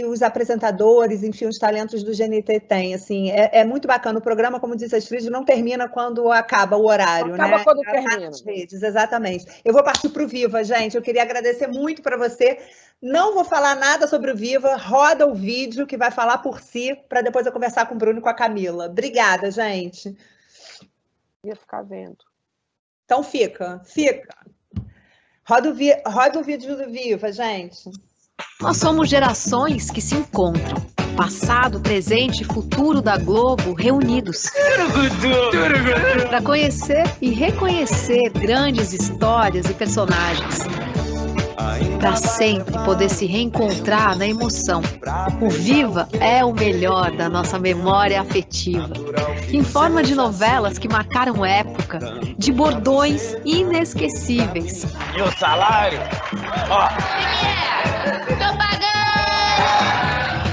os apresentadores, enfim, os talentos do GNT têm, assim, é muito bacana. O programa, como disse a Astrid, não termina quando acaba o horário, acaba, né? Quando termina. Nas redes, exatamente. Eu vou partir para o Viva, gente, eu queria agradecer muito para você. Não vou falar nada sobre o Viva, roda o vídeo que vai falar por si, para depois eu conversar com o Bruno e com a Camila. Obrigada, gente. Ia ficar vendo. Então fica. Roda o vídeo do Viva, gente. Nós somos gerações que se encontram. Passado, presente e futuro da Globo reunidos. Para conhecer e reconhecer grandes histórias e personagens. Para sempre poder se reencontrar na emoção. O Viva é o melhor da nossa memória afetiva. Em forma de novelas que marcaram época, de bordões inesquecíveis. E o salário? Tô pagando!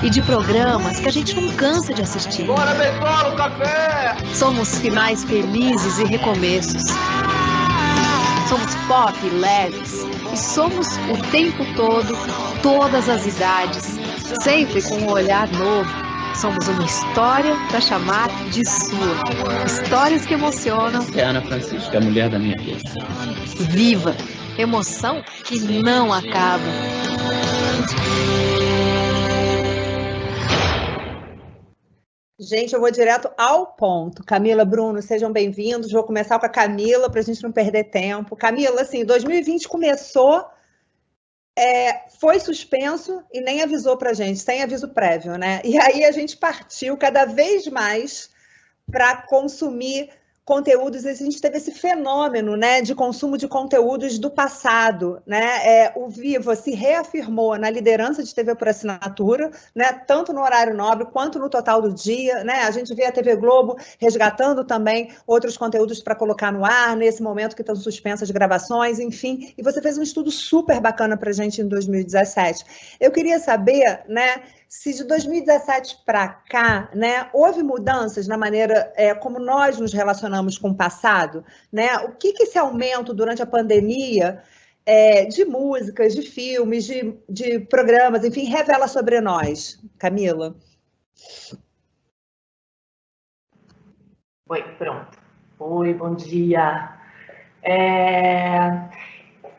E de programas que a gente não cansa de assistir. Bora, Betolo, café! Somos finais felizes e recomeços. Somos pop leves. E somos o tempo todo, todas as idades, sempre com um olhar novo. Somos uma história para chamar de sua. Histórias que emocionam. É a Ana Francisca, a mulher da minha vida. Viva! Emoção que não acaba. Gente, eu vou direto ao ponto. Camila, Bruno, sejam bem-vindos. Vou começar com a Camila para a gente não perder tempo. Camila, assim, 2020 começou, foi suspenso e nem avisou para a gente, sem aviso prévio, né? E aí a gente partiu cada vez mais para consumir conteúdos. A gente teve esse fenômeno, né, de consumo de conteúdos do passado, né? O Viva se reafirmou na liderança de TV por assinatura, né, tanto no horário nobre quanto no total do dia, né? A gente vê a TV Globo resgatando também outros conteúdos para colocar no ar nesse momento que estão suspensas gravações, enfim. E você fez um estudo super bacana para a gente em 2017. Eu queria saber, né, se de 2017 para cá, né, houve mudanças na maneira como nós nos relacionamos com o passado, né? O que esse aumento durante a pandemia de músicas, de filmes, de programas, enfim, revela sobre nós? Camila? Oi, pronto. Oi, bom dia.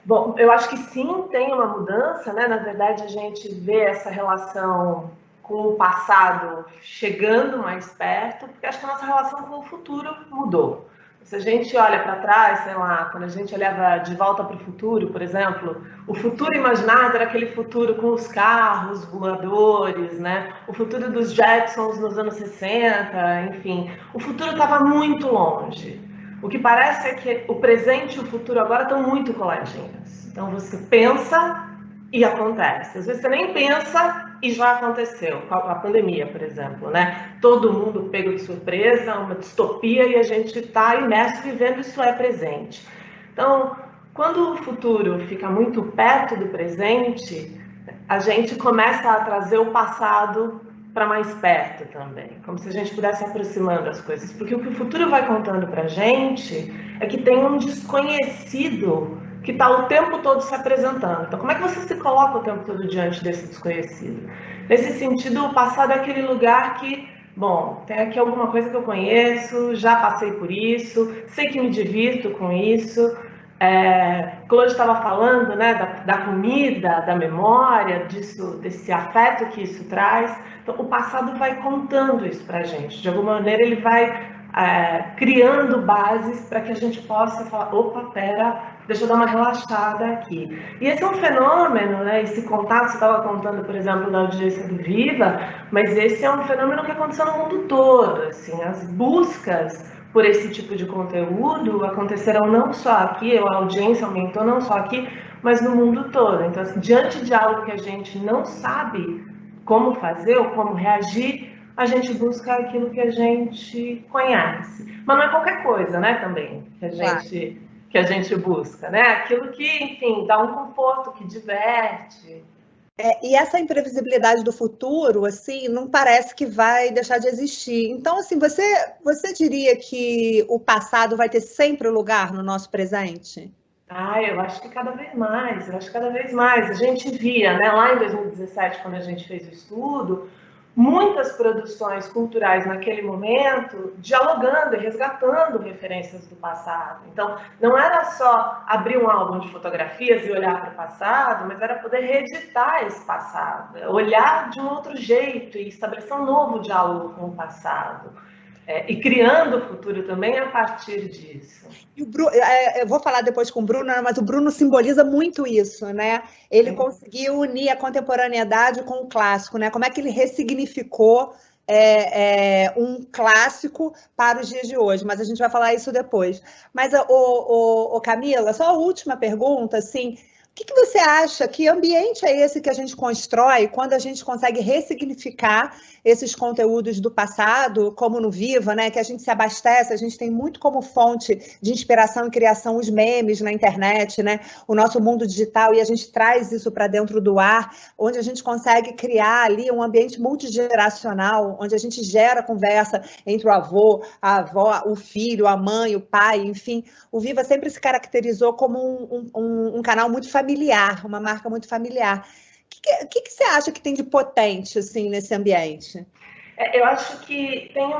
Bom, eu acho que sim, tem uma mudança, né? Na verdade, a gente vê essa relação com o passado chegando mais perto, porque acho que a nossa relação com o futuro mudou. Se a gente olha para trás, sei lá, quando a gente olhava De Volta para o Futuro, por exemplo, o futuro imaginado era aquele futuro com os carros voadores, né? O futuro dos Jetsons nos anos 60, enfim. O futuro estava muito longe. O que parece é que o presente e o futuro agora estão muito coladinhos. Então você pensa e acontece. Às vezes você nem pensa e já aconteceu. A pandemia, por exemplo, né? Todo mundo pego de surpresa, uma distopia, e a gente está imerso vivendo, isso é presente. Então, quando o futuro fica muito perto do presente, a gente começa a trazer o passado para mais perto também, como se a gente pudesse aproximando as coisas, porque o que o futuro vai contando para a gente é que tem um desconhecido que está o tempo todo se apresentando. Então, como é que você se coloca o tempo todo diante desse desconhecido? Nesse sentido, o passado é aquele lugar que, bom, tem aqui alguma coisa que eu conheço, já passei por isso, sei que me divirto com isso. Claude estava falando, né, da comida, da memória, desse afeto que isso traz. Então, o passado vai contando isso para a gente. De alguma maneira, ele vai criando bases para que a gente possa falar, opa, pera, deixa eu dar uma relaxada aqui. E esse é um fenômeno, né, esse contato, você estava contando, por exemplo, da audiência do Viva, mas esse é um fenômeno que aconteceu no mundo todo. Assim, as buscas por esse tipo de conteúdo aconteceram não só aqui, a audiência aumentou não só aqui, mas no mundo todo. Então, assim, diante de algo que a gente não sabe como fazer ou como reagir, a gente busca aquilo que a gente conhece. Mas não é qualquer coisa, né, também, que a gente busca, né? Aquilo que, enfim, dá um conforto, que diverte. E essa imprevisibilidade do futuro, assim, não parece que vai deixar de existir. Então, assim, você diria que o passado vai ter sempre lugar no nosso presente? Eu acho que cada vez mais, A gente via, né, lá em 2017, quando a gente fez o estudo, muitas produções culturais naquele momento dialogando e resgatando referências do passado. Então, não era só abrir um álbum de fotografias e olhar para o passado, mas era poder reeditar esse passado, olhar de um outro jeito e estabelecer um novo diálogo com o passado. E criando o futuro também a partir disso. E o Bruno, eu vou falar depois com o Bruno, mas o Bruno simboliza muito isso, né? Ele conseguiu unir a contemporaneidade com o clássico, né? Como é que ele ressignificou um clássico para os dias de hoje? Mas a gente vai falar isso depois. Mas, Camila, só a última pergunta, assim, o que você acha, que ambiente é esse que a gente constrói quando a gente consegue ressignificar esses conteúdos do passado, como no Viva, né? Que a gente se abastece, a gente tem muito como fonte de inspiração e criação os memes na internet, né? O nosso mundo digital, e a gente traz isso para dentro do ar, onde a gente consegue criar ali um ambiente multigeracional, onde a gente gera conversa entre o avô, a avó, o filho, a mãe, o pai, enfim. O Viva sempre se caracterizou como um canal muito familiar, uma marca muito familiar. O que você acha que tem de potente, assim, nesse ambiente? Eu acho que tem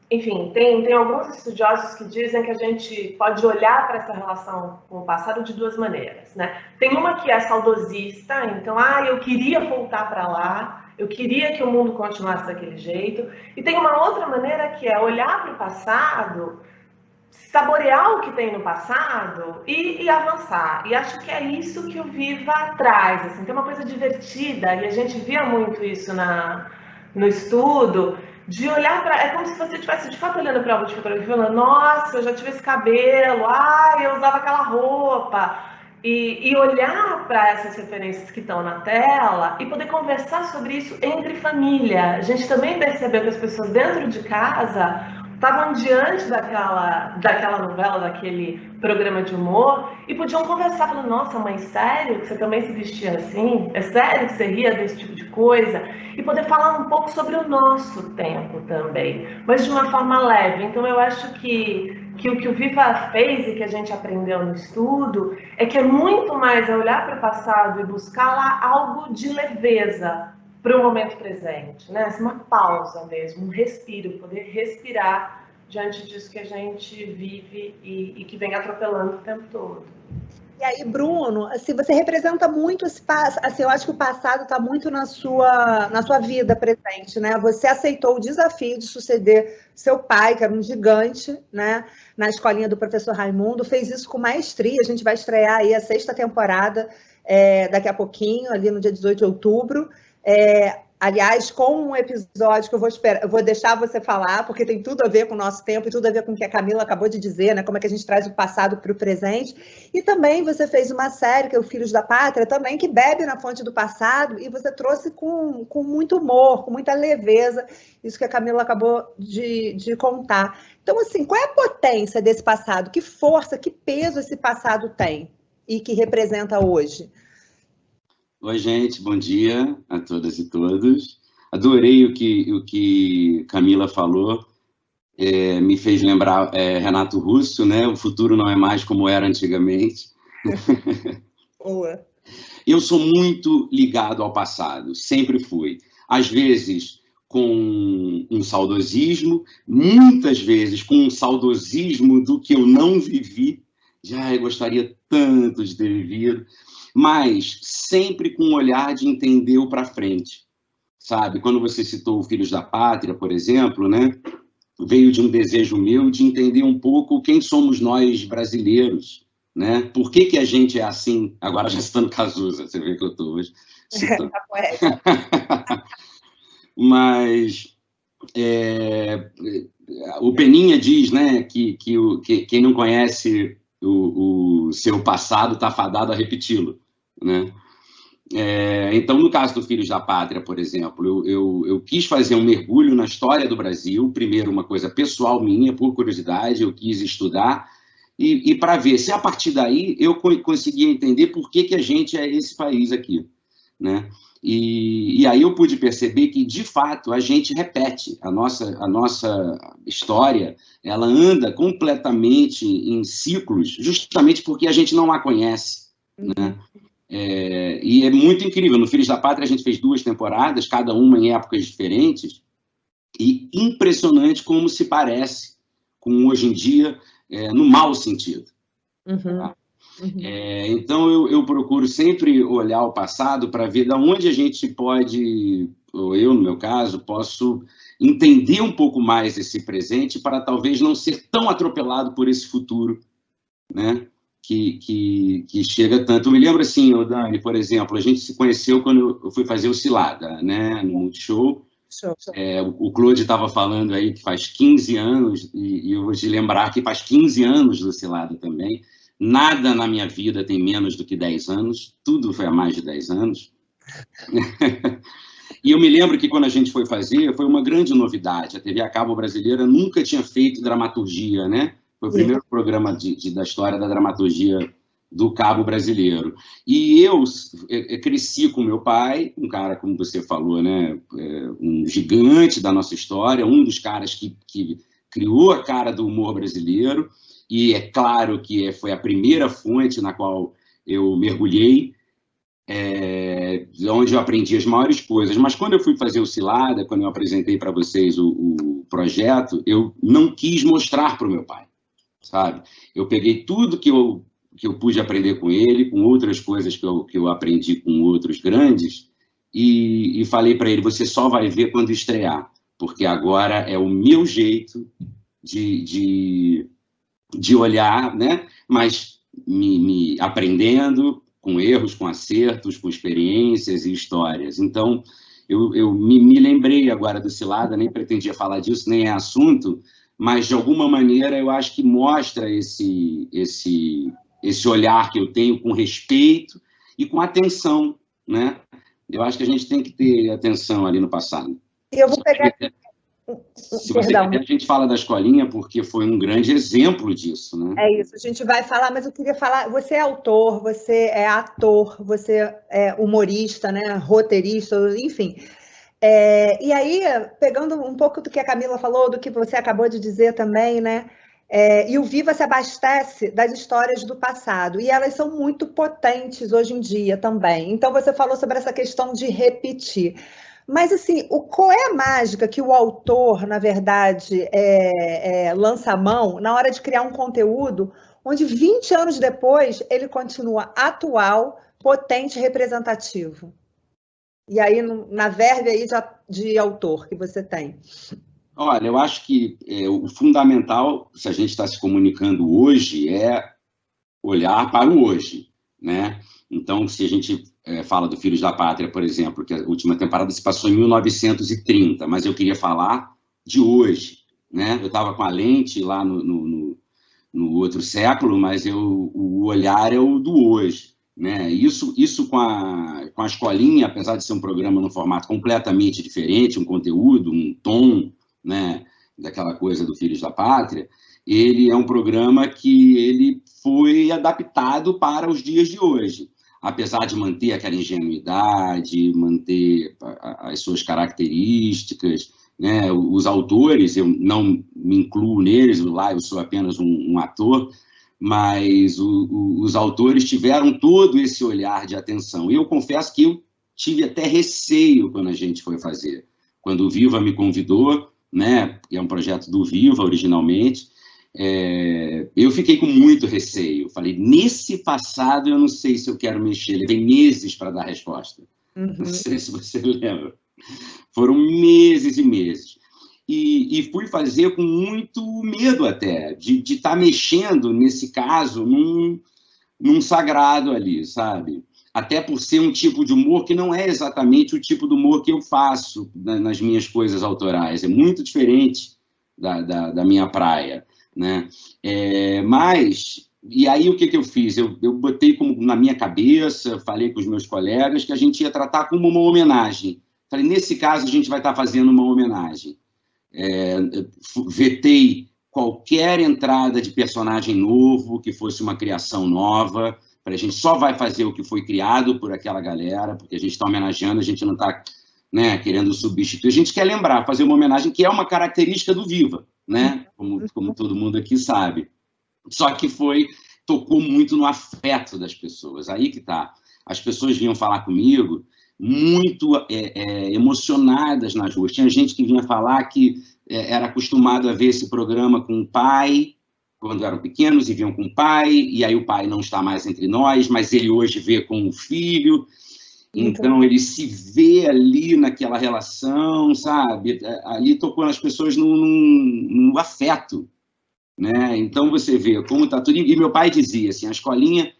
Enfim, tem alguns estudiosos que dizem que a gente pode olhar para essa relação com o passado de duas maneiras, né? Tem uma que é saudosista, então, eu queria voltar para lá, eu queria que o mundo continuasse daquele jeito. E tem uma outra maneira que é olhar para o passado, saborear o que tem no passado e avançar. E acho que é isso que o Viva traz, assim, tem uma coisa divertida, e a gente via muito isso no estudo, de olhar para... É como se você estivesse de fato olhando para álbum de fotografia e falando, nossa, eu já tive esse cabelo, eu usava aquela roupa. E olhar para essas referências que estão na tela e poder conversar sobre isso entre família. A gente também percebeu que as pessoas dentro de casa estavam diante daquela novela, daquele programa de humor, e podiam conversar, falando, nossa, mãe, sério que você também se vestia assim? É sério que você ria desse tipo de coisa? E poder falar um pouco sobre o nosso tempo também, mas de uma forma leve. Então, eu acho que o que o Viva fez e que a gente aprendeu no estudo é que é muito mais olhar para o passado e buscar lá algo de leveza para o momento presente, né? Uma pausa mesmo, um respiro, poder respirar diante disso que a gente vive e que vem atropelando o tempo todo. E aí, Bruno, assim, você representa muito esse passado, assim, eu acho que o passado está muito na sua vida presente, né? Você aceitou o desafio de suceder seu pai, que era um gigante, né? Na escolinha do professor Raimundo, fez isso com maestria. A gente vai estrear aí a 6ª temporada daqui a pouquinho, ali no dia 18 de outubro. Aliás, com um episódio que eu vou deixar você falar, porque tem tudo a ver com o nosso tempo e tudo a ver com o que a Camila acabou de dizer, né? Como é que a gente traz o passado para o presente. E também você fez uma série, que é o Filhos da Pátria, também, que bebe na fonte do passado, e você trouxe com muito humor, com muita leveza, isso que a Camila acabou de contar. Então, assim, qual é a potência desse passado? Que força, que peso esse passado tem e que representa hoje? Oi, gente, bom dia a todas e todos. Adorei o que Camila falou, me fez lembrar Renato Russo, né? O futuro não é mais como era antigamente. Boa. Eu sou muito ligado ao passado, sempre fui. Às vezes com um saudosismo, muitas vezes com um saudosismo do que eu não vivi. Eu gostaria tanto de ter vivido. Mas sempre com um olhar de entender o para frente, sabe? Quando você citou o Filhos da Pátria, por exemplo, né? Veio de um desejo meu de entender um pouco quem somos nós brasileiros, né? Por que a gente é assim? Agora já citando Cazuza, você vê que eu estou hoje citando. Mas o Peninha diz, né, que quem não conhece o seu passado está fadado a repeti-lo, né? Então, no caso do Filhos da Pátria, por exemplo, eu quis fazer um mergulho na história do Brasil, primeiro uma coisa pessoal minha, por curiosidade, eu quis estudar, e para ver se a partir daí eu conseguia entender por que a gente é esse país aqui, né? E aí eu pude perceber que, de fato, a gente repete, a nossa história, ela anda completamente em ciclos, justamente porque a gente não a conhece, né? E é muito incrível. No Filhos da Pátria a gente fez 2 temporadas, cada uma em épocas diferentes, e impressionante como se parece com hoje em dia, no mau sentido. Tá? Então eu procuro sempre olhar o passado para ver de onde a gente pode, ou eu no meu caso, posso entender um pouco mais esse presente para talvez não ser tão atropelado por esse futuro, né? Que chega tanto. Eu me lembro assim, Dani, por exemplo, a gente se conheceu quando eu fui fazer o Cilada, né, no Multishow. O Claude estava falando aí que faz 15 anos, e eu vou te lembrar que faz 15 anos do Cilada também. Nada na minha vida tem menos do que 10 anos, tudo foi há mais de 10 anos. E eu me lembro que quando a gente foi fazer, foi uma grande novidade. A TV a cabo brasileira nunca tinha feito dramaturgia, né? Foi o primeiro programa da história da dramaturgia do cabo brasileiro. E eu cresci com meu pai, um cara, como você falou, né? Um gigante da nossa história, um dos caras que criou a cara do humor brasileiro. E é claro que foi a primeira fonte na qual eu mergulhei, onde eu aprendi as maiores coisas. Mas quando eu fui fazer o Cilada, quando eu apresentei para vocês o projeto, eu não quis mostrar para o meu pai, sabe? Eu peguei tudo que eu pude aprender com ele, com outras coisas que eu aprendi com outros grandes, e falei para ele, você só vai ver quando estrear, porque agora é o meu jeito de olhar, né? Mas me aprendendo com erros, com acertos, com experiências e histórias. Então, eu me lembrei agora do Cilada, nem pretendia falar disso, nem é assunto, mas de alguma maneira eu acho que mostra esse olhar que eu tenho com respeito e com atenção, né? Eu acho que a gente tem que ter atenção ali no passado. Eu vou pegar... Se você quiser, a gente fala da escolinha, porque foi um grande exemplo disso, né? É isso, a gente vai falar, mas eu queria falar, você é autor, você é ator, você é humorista, né, roteirista, enfim. E aí, pegando um pouco do que a Camila falou, do que você acabou de dizer também, né, e o Viva se abastece das histórias do passado, e elas são muito potentes hoje em dia também. Então, você falou sobre essa questão de repetir. Mas, assim, qual é a mágica que o autor, na verdade, lança a mão na hora de criar um conteúdo onde 20 anos depois ele continua atual, potente e representativo? E aí, na verve aí de autor que você tem. Olha, eu acho que o fundamental, se a gente está se comunicando hoje, é olhar para o hoje, né? Então, se a gente fala do Filhos da Pátria, por exemplo, que a última temporada se passou em 1930, mas eu queria falar de hoje, né? Eu estava com a lente lá no outro século, mas o olhar é o do hoje, né? Isso com a escolinha, apesar de ser um programa num formato completamente diferente, um conteúdo, um tom, né, daquela coisa do Filhos da Pátria, ele é um programa que ele foi adaptado para os dias de hoje. Apesar de manter aquela ingenuidade, manter as suas características, né? Os autores, eu não me incluo neles, lá eu sou apenas um ator, mas os autores tiveram todo esse olhar de atenção. E eu confesso que eu tive até receio quando a gente foi fazer. Quando o Viva me convidou, né? Que é um projeto do Viva originalmente, eu fiquei com muito receio. Falei, nesse passado eu não sei se eu quero mexer. Levei meses para dar resposta. Não sei se você lembra. Foram meses e meses. E fui fazer com muito medo até, de estar mexendo, nesse caso, num sagrado ali, sabe? Até por ser um tipo de humor que não é exatamente o tipo de humor que eu faço nas minhas coisas autorais. É muito diferente da minha praia, né? E aí o que eu fiz? Eu botei como na minha cabeça, falei com os meus colegas que a gente ia tratar como uma homenagem. Falei, nesse caso a gente vai estar fazendo uma homenagem. Vetei qualquer entrada de personagem novo, que fosse uma criação nova. A gente só vai fazer o que foi criado por aquela galera, porque a gente está homenageando, a gente não está, né, querendo substituir. A gente quer lembrar, fazer uma homenagem que é uma característica do Viva, né? Como todo mundo aqui sabe. Só que tocou muito no afeto das pessoas. Aí que tá. As pessoas vinham falar comigo muito emocionadas nas ruas. Tinha gente que vinha falar que era acostumado a ver esse programa com o pai, quando eram pequenos e viam com o pai, e aí o pai não está mais entre nós, mas ele hoje vê com o filho, então ele se vê ali naquela relação, sabe? Ali tocou nas pessoas no afeto, né? Então você vê como está tudo... E meu pai dizia assim, a escolinha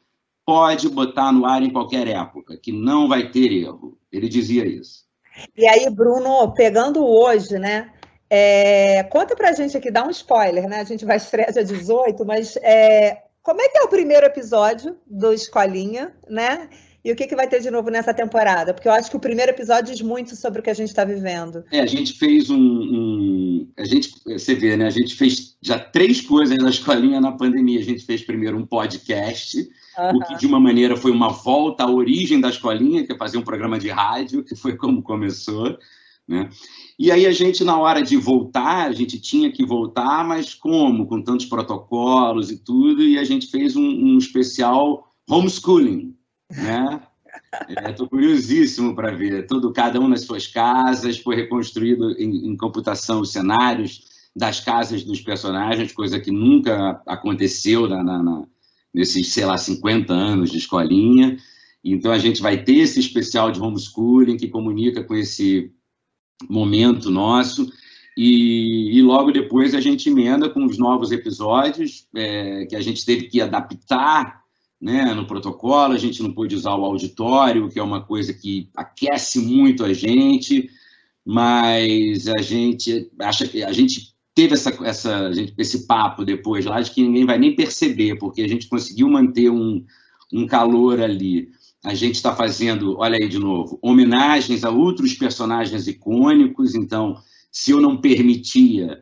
pode botar no ar em qualquer época, que não vai ter erro. Ele dizia isso. E aí, Bruno, pegando hoje, né? Conta pra gente aqui, dá um spoiler, né? A gente vai estrear dia 18, mas como é que é o primeiro episódio do Escolinha, né? E o que vai ter de novo nessa temporada? Porque eu acho que o primeiro episódio diz muito sobre o que a gente está vivendo. A gente fez você vê, né? A gente fez já 3 coisas na Escolinha na pandemia. A gente fez primeiro um podcast, o que de uma maneira foi uma volta à origem da Escolinha, que é fazer um programa de rádio, que foi como começou, né? E aí a gente, na hora de voltar, a gente tinha que voltar, mas como? Com tantos protocolos e tudo, e a gente fez um especial homeschooling, né? Estou curiosíssimo para ver. Cada um nas suas casas, foi reconstruído em computação os cenários das casas dos personagens, coisa que nunca aconteceu nesses, sei lá, 50 anos de Escolinha. Então a gente vai ter esse especial de homeschooling que comunica com esse momento nosso, e logo depois a gente emenda com os novos episódios que a gente teve que adaptar né, no protocolo, a gente não pôde usar o auditório, que é uma coisa que aquece muito a gente, mas a gente acha que a gente teve esse papo depois lá de que ninguém vai nem perceber, porque a gente conseguiu manter um calor ali. A gente está fazendo, olha aí de novo, homenagens a outros personagens icônicos, então, se eu não permitia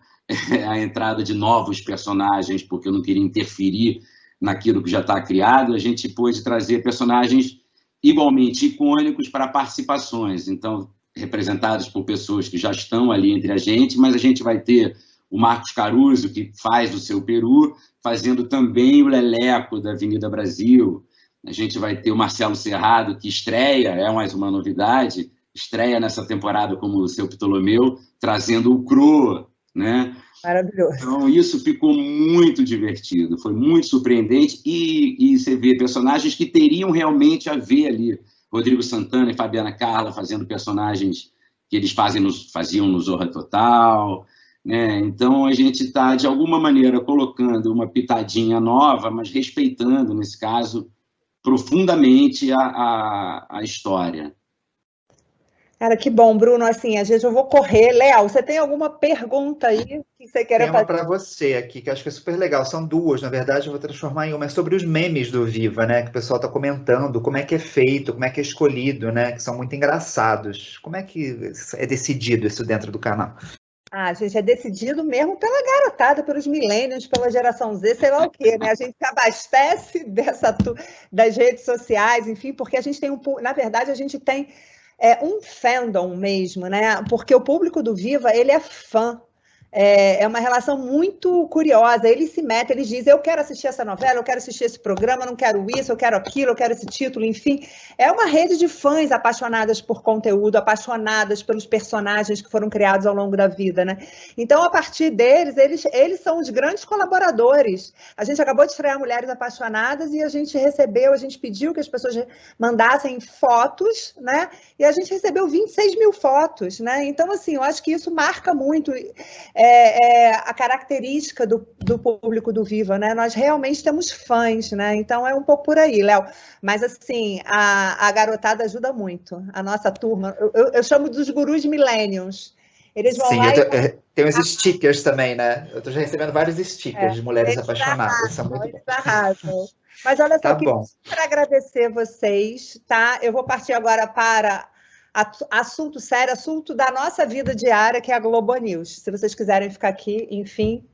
a entrada de novos personagens, porque eu não queria interferir naquilo que já está criado, a gente pôde trazer personagens igualmente icônicos para participações, então, representados por pessoas que já estão ali entre a gente, mas a gente vai ter o Marcos Caruso, que faz o Seu Peru, fazendo também o Leleco da Avenida Brasil. A gente vai ter o Marcelo Serrado, que estreia, é mais uma novidade, estreia nessa temporada como o Seu Ptolomeu, trazendo o Cro, né? Maravilhoso. Então, isso ficou muito divertido, foi muito surpreendente, e você vê personagens que teriam realmente a ver ali. Rodrigo Santana e Fabiana Carla fazendo personagens que eles faziam no Zorra Total, né? Então, a gente está, de alguma maneira, colocando uma pitadinha nova, mas respeitando, nesse caso, profundamente a história. Cara, que bom, Bruno. Assim, às vezes eu vou correr. Léo, você tem alguma pergunta aí que você queira fazer? Tem uma para você aqui, que eu acho que é super legal. São duas, na verdade, eu vou transformar em uma. É sobre os memes do Viva, né? Que o pessoal está comentando, como é que é feito, como é que é escolhido, né? Que são muito engraçados. Como é que é decidido isso dentro do canal? Gente, é decidido mesmo pela garotada, pelos millennials, pela geração Z, sei lá o quê, né? A gente se abastece das redes sociais, enfim, porque a gente tem na verdade, a gente tem um fandom mesmo, né? Porque o público do Viva, ele é fã. É uma relação muito curiosa. Eles se metem, eles dizem, eu quero assistir essa novela, eu quero assistir esse programa, eu não quero isso, eu quero aquilo, eu quero esse título, enfim. É uma rede de fãs apaixonadas por conteúdo, apaixonadas pelos personagens que foram criados ao longo da vida, né? Então, a partir deles, eles são os grandes colaboradores. A gente acabou de estrear Mulheres Apaixonadas e a gente pediu que as pessoas mandassem fotos, né? E a gente recebeu 26 mil fotos, né? Então, assim, eu acho que isso marca muito a característica do público do Viva, né? Nós realmente temos fãs, né? Então é um pouco por aí, Léo. Mas assim, a garotada ajuda muito. A nossa turma, eu chamo dos gurus millennials. Eles vão lá tem os stickers também, né? Eu estou já recebendo vários stickers de mulheres apaixonadas. São muito bons. Mas olha só, para agradecer vocês, tá? Eu vou partir agora para assunto sério, assunto da nossa vida diária, que é a Globo News. Se vocês quiserem ficar aqui, enfim,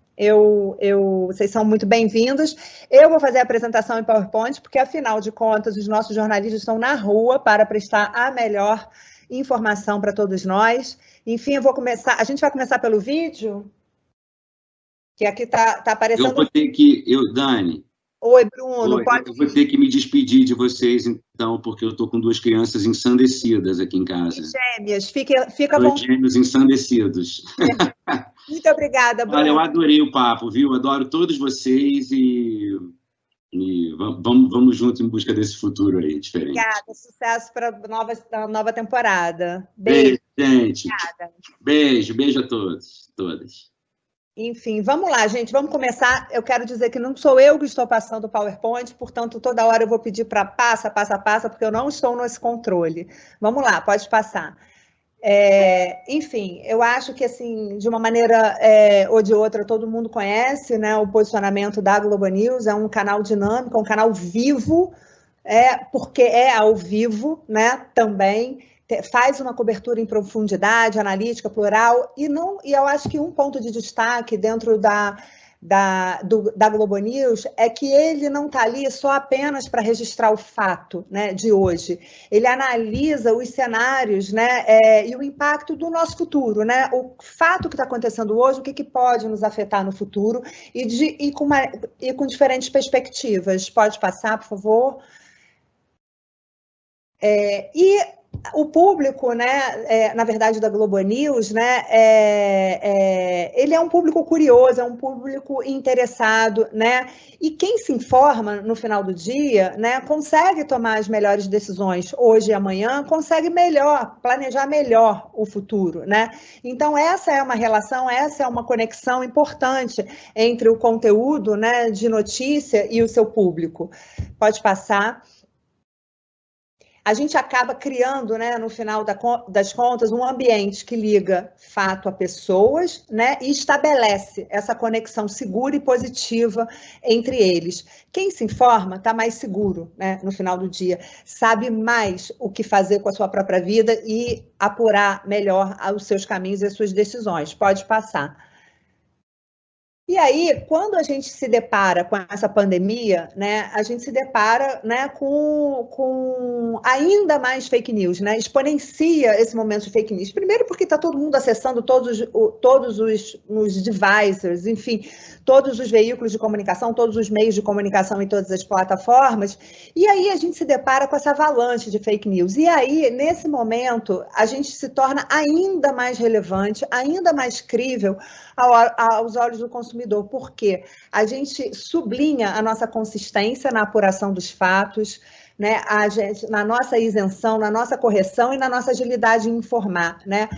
vocês são muito bem-vindos. Eu vou fazer a apresentação em PowerPoint, porque, afinal de contas, os nossos jornalistas estão na rua para prestar a melhor informação para todos nós. Enfim, a gente vai começar pelo vídeo, que aqui está aparecendo... Eu vou ter que... Dani... Oi, Bruno. Eu vou ter que me despedir de vocês, então, porque eu estou com duas crianças ensandecidas aqui em casa. Gêmeas, fica bom. Gêmeos ensandecidos. Muito obrigada, Bruno. Olha, eu adorei o papo, viu? Adoro todos vocês e vamos juntos em busca desse futuro aí, diferente. Obrigada, sucesso para a nova temporada. Beijo, gente. Obrigada. Beijo a todos, todas. Enfim, vamos lá, gente, vamos começar. Eu quero dizer que não sou eu que estou passando o PowerPoint, portanto, toda hora eu vou pedir para passa, porque eu não estou nesse controle. Vamos lá, pode passar. Enfim, eu acho que, assim, de uma maneira ou de outra, todo mundo conhece, né, o posicionamento da Globo News. É um canal dinâmico, um canal vivo, porque é ao vivo, né, também. Faz uma cobertura em profundidade, analítica, plural, e eu acho que um ponto de destaque dentro da Globo News é que ele não está ali só apenas para registrar o fato, né, de hoje. Ele analisa os cenários, né, e o impacto do nosso futuro, né, o fato que está acontecendo hoje, o que pode nos afetar no futuro, e com diferentes perspectivas. Pode passar, por favor? o público, né, na verdade, da Globo News, né, ele é um público curioso, é um público interessado, né, e quem se informa no final do dia, né, consegue tomar as melhores decisões hoje e amanhã, consegue planejar melhor o futuro, né. Então, essa é uma relação, essa é uma conexão importante entre o conteúdo, né, de notícia e o seu público. Pode passar. A gente acaba criando, né, no final das contas, um ambiente que liga fato a pessoas, né, e estabelece essa conexão segura e positiva entre eles. Quem se informa está mais seguro, né, no final do dia, sabe mais o que fazer com a sua própria vida e apurar melhor os seus caminhos e as suas decisões. Pode passar. E aí, quando a gente se depara com essa pandemia, né, a gente se depara, né, com ainda mais fake news, né, exponencia esse momento de fake news. Primeiro porque está todo mundo acessando todos os devices, enfim, todos os veículos de comunicação, todos os meios de comunicação em todas as plataformas, e aí a gente se depara com essa avalanche de fake news. E aí, nesse momento, a gente se torna ainda mais relevante, ainda mais crível aos olhos do consumidor, porque a gente sublinha a nossa consistência na apuração dos fatos, né, na nossa isenção, na nossa correção e na nossa agilidade em informar, né?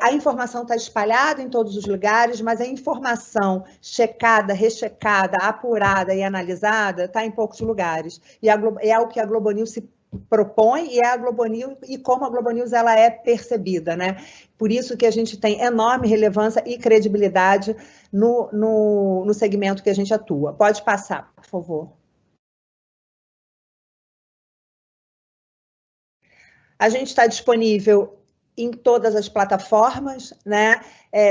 A informação está espalhada em todos os lugares, mas a informação checada, rechecada, apurada e analisada está em poucos lugares. E é o que a Globo News se propõe, e é a Globo News, e como a Globo News ela é percebida, né? Por isso que a gente tem enorme relevância e credibilidade no segmento que a gente atua. Pode passar, por favor. A gente está disponível em todas as plataformas, né?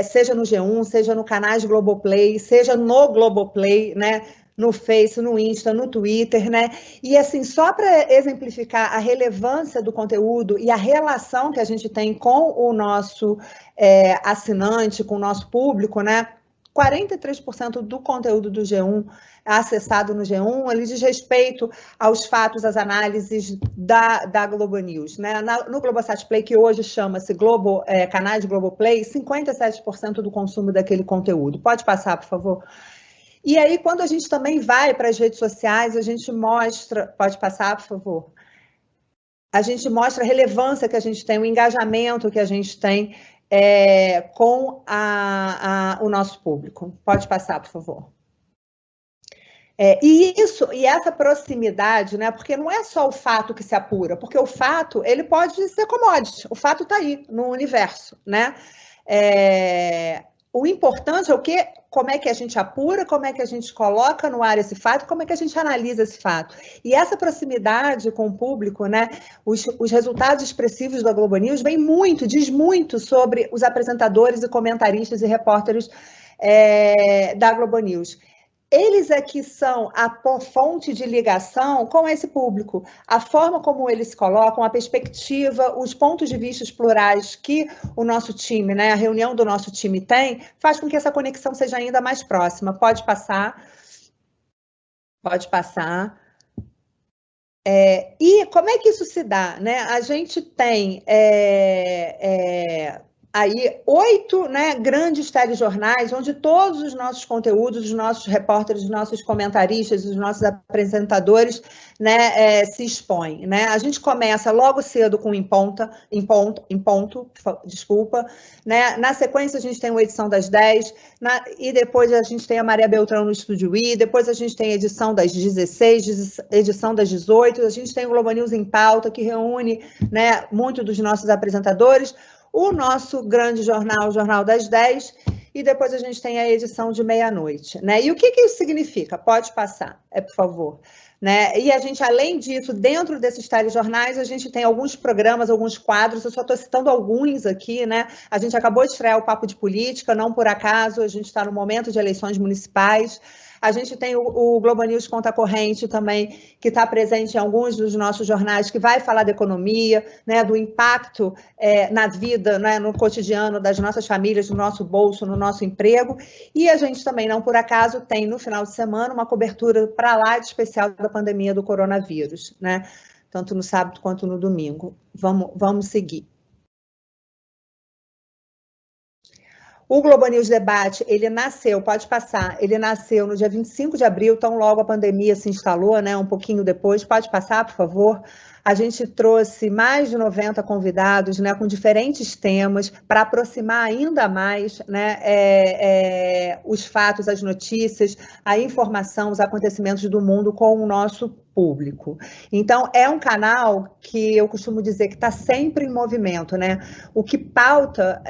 Seja no G1, seja no canais Globoplay, seja no Globoplay, né? No Face, no Insta, no Twitter, né? E assim, só para exemplificar a relevância do conteúdo e a relação que a gente tem com o nosso assinante, com o nosso público, né? 43% do conteúdo do G1 acessado no G1, ele diz respeito aos fatos, às análises da Globo News, né? No Globosat Play, que hoje chama-se canais Globoplay, 57% do consumo daquele conteúdo. Pode passar, por favor? E aí, quando a gente também vai para as redes sociais, a gente mostra... Pode passar, por favor? A gente mostra a relevância que a gente tem, o engajamento que a gente tem com o nosso público. Pode passar, por favor? E essa proximidade, né? Porque não é só o fato que se apura, porque o fato, ele pode ser commodity, o fato está aí, no universo, né? O importante é o quê? Como é que a gente apura, como é que a gente coloca no ar esse fato, como é que a gente analisa esse fato. E essa proximidade com o público, né, os resultados expressivos da Globo News diz muito sobre os apresentadores e comentaristas e repórteres da Globo News. Eles é que são a fonte de ligação com esse público. A forma como eles se colocam, a perspectiva, os pontos de vista plurais que o nosso time, né, a reunião do nosso time tem, faz com que essa conexão seja ainda mais próxima. Pode passar. Pode passar. E como é que isso se dá, né? A gente tem... aí 8, né, grandes telejornais, onde todos os nossos conteúdos, os nossos repórteres, os nossos comentaristas, os nossos apresentadores, né, se expõem, né? A gente começa logo cedo com Em Ponto, desculpa, né? Na sequência a gente tem a edição das 10, e depois a gente tem a Maria Beltrão no Estúdio I, depois a gente tem a edição das 16, edição das 18, a gente tem o Globo News em Pauta, que reúne, né, muitos dos nossos apresentadores, o nosso grande jornal, o Jornal das 10, e depois a gente tem a edição de meia-noite, né? E o que isso significa? Pode passar, por favor. Né? E a gente, além disso, dentro desses telejornais, a gente tem alguns programas, alguns quadros, eu só estou citando alguns aqui, né? A gente acabou de estrear o Papo de Política, não por acaso, a gente está no momento de eleições municipais. A gente tem o Globo News Conta Corrente também, que está presente em alguns dos nossos jornais, que vai falar da economia, né, do impacto na vida, né, no cotidiano das nossas famílias, no nosso bolso, no nosso emprego. E a gente também, não por acaso, tem no final de semana uma cobertura para lá de especial da pandemia do coronavírus, né? tanto no sábado quanto no domingo. Vamos seguir. O Globo News Debate, ele nasceu, pode passar, ele nasceu no dia 25 de abril, tão logo a pandemia se instalou, né, um pouquinho depois. Pode passar, por favor. A gente trouxe mais de 90 convidados, né, com diferentes temas, para aproximar ainda mais, né, os fatos, as notícias, a informação, os acontecimentos do mundo com o nosso público. Então, é um canal que eu costumo dizer que está sempre em movimento, né? O que pauta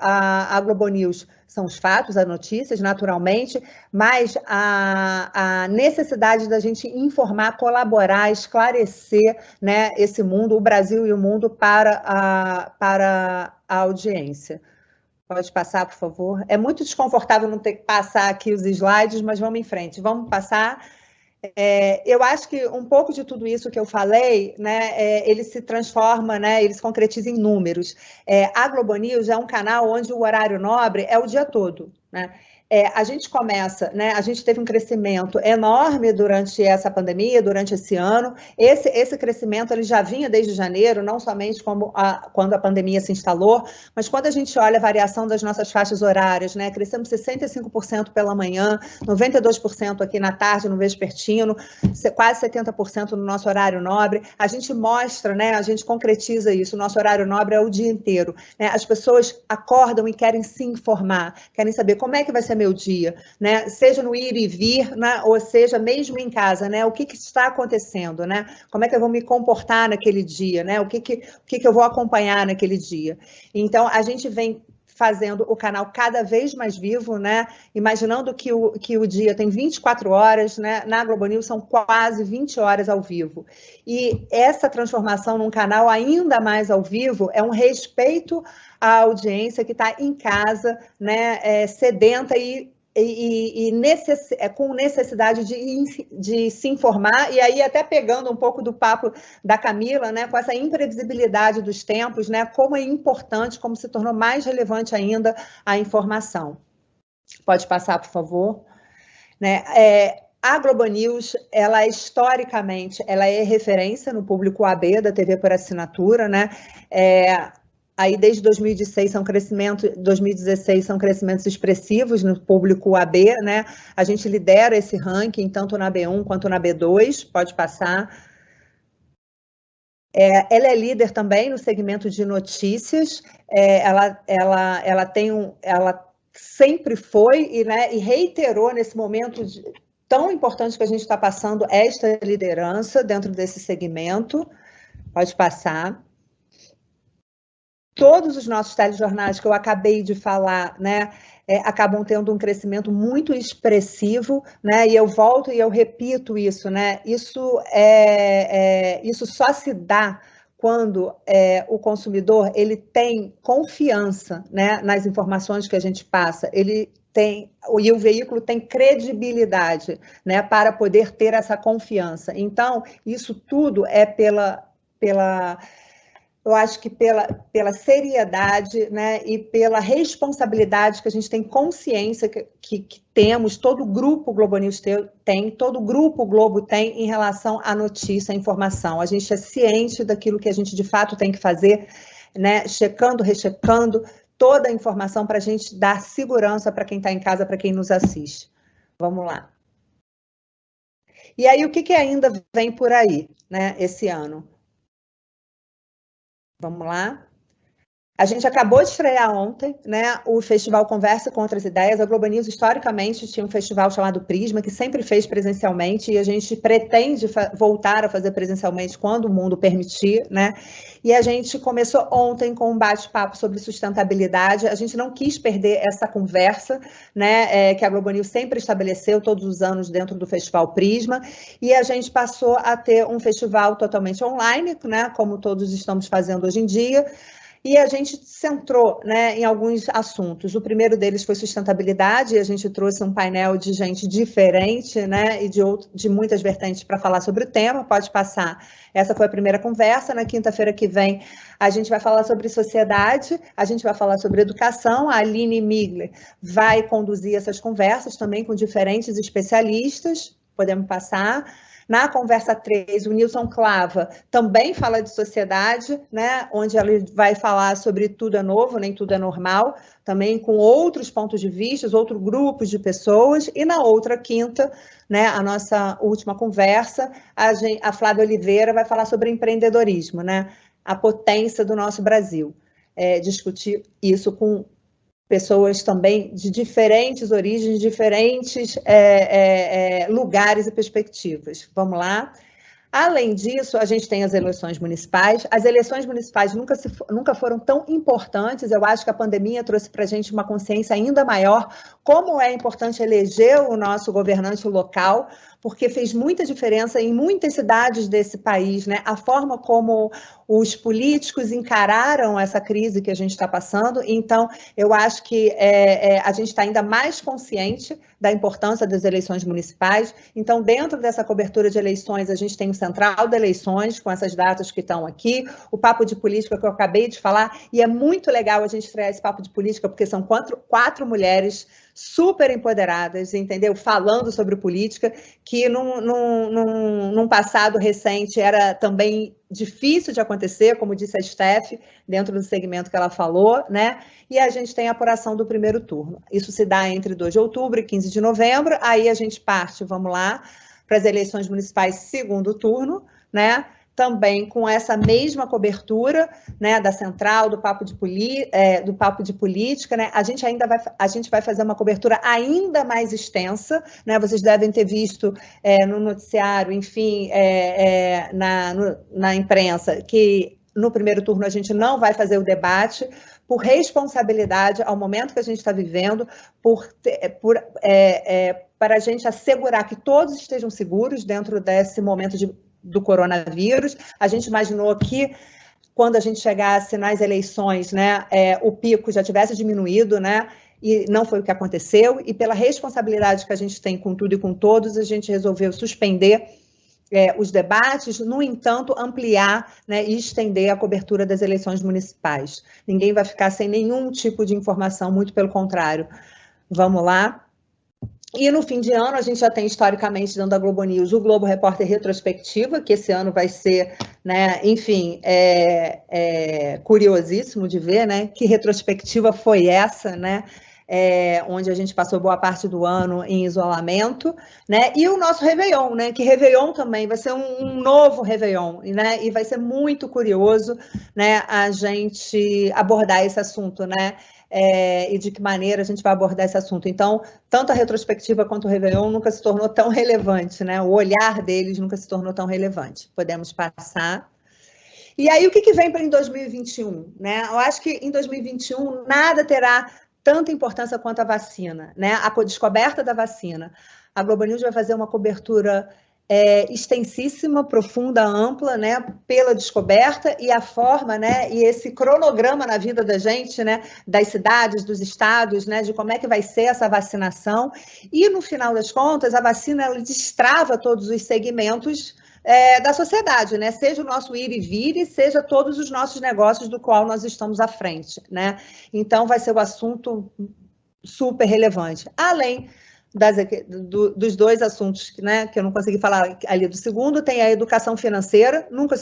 a Globo News são os fatos, as notícias, naturalmente, mas a necessidade da gente informar, colaborar, esclarecer, né, esse mundo, o Brasil e o mundo para a audiência. Pode passar, por favor. É muito desconfortável não ter que passar aqui os slides, mas vamos em frente. Vamos passar. Eu acho que um pouco de tudo isso que eu falei, né, ele se transforma, né, ele se concretiza em números. A Globo News é um canal onde o horário nobre é o dia todo, né? A gente começa, né, a gente teve um crescimento enorme durante essa pandemia, durante esse ano. Esse crescimento ele já vinha desde janeiro, não somente quando a pandemia se instalou, mas quando a gente olha a variação das nossas faixas horárias, né, crescemos 65% pela manhã, 92% aqui na tarde, no vespertino, quase 70% no nosso horário nobre. A gente mostra, né, a gente concretiza isso, o nosso horário nobre é o dia inteiro, né? As pessoas acordam e querem se informar, querem saber como é que vai ser meu dia, né? Seja no ir e vir, né? Ou seja, mesmo em casa, né? O que está acontecendo, né? Como é que eu vou me comportar naquele dia, né? O que eu vou acompanhar naquele dia. Então, a gente vem fazendo o canal cada vez mais vivo, né? Imaginando que o dia tem 24 horas, né? Na Globo News são quase 20 horas ao vivo. E essa transformação num canal ainda mais ao vivo é um respeito à audiência que está em casa, né? Sedenta com necessidade de se informar, e aí até pegando um pouco do papo da Camila, né, com essa imprevisibilidade dos tempos, né, como é importante, como se tornou mais relevante ainda a informação. Pode passar, por favor. Né, a Globo News, ela historicamente, ela é referência no público AB da TV por assinatura, né? Aí, desde 2016 são crescimentos expressivos no público AB, né? A gente lidera esse ranking, tanto na B1 quanto na B2, pode passar. Ela é líder também no segmento de notícias, ela sempre foi né, e reiterou nesse momento tão importante que a gente está passando esta liderança dentro desse segmento. Pode passar. Todos os nossos telejornais que eu acabei de falar, né, acabam tendo um crescimento muito expressivo, né, e eu volto e eu repito isso, né, isso só se dá quando o consumidor ele tem confiança, né, nas informações que a gente passa, e o veículo tem credibilidade, né, para poder ter essa confiança. Então, isso tudo é eu acho que pela seriedade, né, e pela responsabilidade que a gente tem consciência que temos, todo o grupo Globo News tem, todo o grupo Globo tem em relação à notícia, à informação. A gente é ciente daquilo que a gente de fato tem que fazer, né, checando, rechecando toda a informação para a gente dar segurança para quem está em casa, para quem nos assiste. Vamos lá. E aí, o que ainda vem por aí, né, esse ano? Vamos lá. A gente acabou de estrear ontem, né, o Festival Conversa com Outras Ideias. A Globo News, historicamente, tinha um festival chamado Prisma, que sempre fez presencialmente, e a gente pretende voltar a fazer presencialmente quando o mundo permitir, né? E a gente começou ontem com um bate-papo sobre sustentabilidade. A gente não quis perder essa conversa, né, que a Globo News sempre estabeleceu todos os anos dentro do Festival Prisma, e a gente passou a ter um festival totalmente online, né, como todos estamos fazendo hoje em dia. E a gente centrou, né, em alguns assuntos. O primeiro deles foi sustentabilidade, e a gente trouxe um painel de gente diferente, né, e de muitas vertentes para falar sobre o tema. Pode passar. Essa foi a primeira conversa. Na quinta-feira que vem, a gente vai falar sobre sociedade, a gente vai falar sobre educação. A Aline Migler vai conduzir essas conversas também com diferentes especialistas. Podemos passar. Na conversa 3, o Nilson Clava também fala de sociedade, né, onde ele vai falar sobre tudo é novo, nem tudo é normal, também com outros pontos de vista, outros grupos de pessoas. E na outra quinta, né, a nossa última conversa, a Flávia Oliveira vai falar sobre empreendedorismo, né, a potência do nosso Brasil. Discutir isso com pessoas também de diferentes origens, diferentes lugares e perspectivas. Vamos lá. Além disso, a gente tem as eleições municipais. As eleições municipais nunca foram tão importantes. Eu acho que a pandemia trouxe para a gente uma consciência ainda maior como é importante eleger o nosso governante local, porque fez muita diferença em muitas cidades desse país, né? A forma como os políticos encararam essa crise que a gente está passando. Então, eu acho que a gente está ainda mais consciente da importância das eleições municipais. Então, dentro dessa cobertura de eleições, a gente tem o Central de Eleições, com essas datas que estão aqui, o Papo de Política, que eu acabei de falar, e é muito legal a gente estrear esse Papo de Política, porque são quatro mulheres super empoderadas, entendeu? Falando sobre política, que num passado recente era também difícil de acontecer, como disse a Steph, dentro do segmento que ela falou, né? E a gente tem a apuração do primeiro turno. Isso se dá entre 2 de outubro e 15 de novembro, aí a gente parte, vamos lá, para as eleições municipais segundo turno, né? Também com essa mesma cobertura, né, da Central, do Papo de Política, né? A gente vai fazer uma cobertura ainda mais extensa, né? Vocês devem ter visto no noticiário, enfim, na imprensa, que no primeiro turno a gente não vai fazer o debate, por responsabilidade ao momento que a gente está vivendo, para a gente assegurar que todos estejam seguros dentro desse momento do coronavírus. A gente imaginou que quando a gente chegasse nas eleições, né, o pico já tivesse diminuído, né, e não foi o que aconteceu, e pela responsabilidade que a gente tem com tudo e com todos, a gente resolveu suspender os debates, no entanto, ampliar, né, e estender a cobertura das eleições municipais. Ninguém vai ficar sem nenhum tipo de informação, muito pelo contrário. Vamos lá. E no fim de ano, a gente já tem historicamente dentro da Globo News o Globo Repórter Retrospectiva, que esse ano vai ser, né, enfim, curiosíssimo de ver, né, que retrospectiva foi essa, né, onde a gente passou boa parte do ano em isolamento, né, e o nosso Réveillon, né, que Réveillon também vai ser um novo Réveillon, né, e vai ser muito curioso, né, a gente abordar esse assunto, né, e de que maneira a gente vai abordar esse assunto. Então, tanto a retrospectiva quanto o Réveillon nunca se tornou tão relevante, né? O olhar deles nunca se tornou tão relevante. Podemos passar. E aí, o que vem para em 2021? Né? Eu acho que em 2021 nada terá tanta importância quanto a vacina, né? A descoberta da vacina. A Globo News vai fazer uma cobertura extensíssima, profunda, ampla, né, pela descoberta e a forma, né, e esse cronograma na vida da gente, né, das cidades, dos estados, né, de como é que vai ser essa vacinação. E, no final das contas, a vacina ela destrava todos os segmentos da sociedade, né, seja o nosso ir e vir, seja todos os nossos negócios do qual nós estamos à frente, né. Então, vai ser um assunto super relevante. Além dos dois assuntos, né, que eu não consegui falar ali do segundo, tem a educação financeira, nunca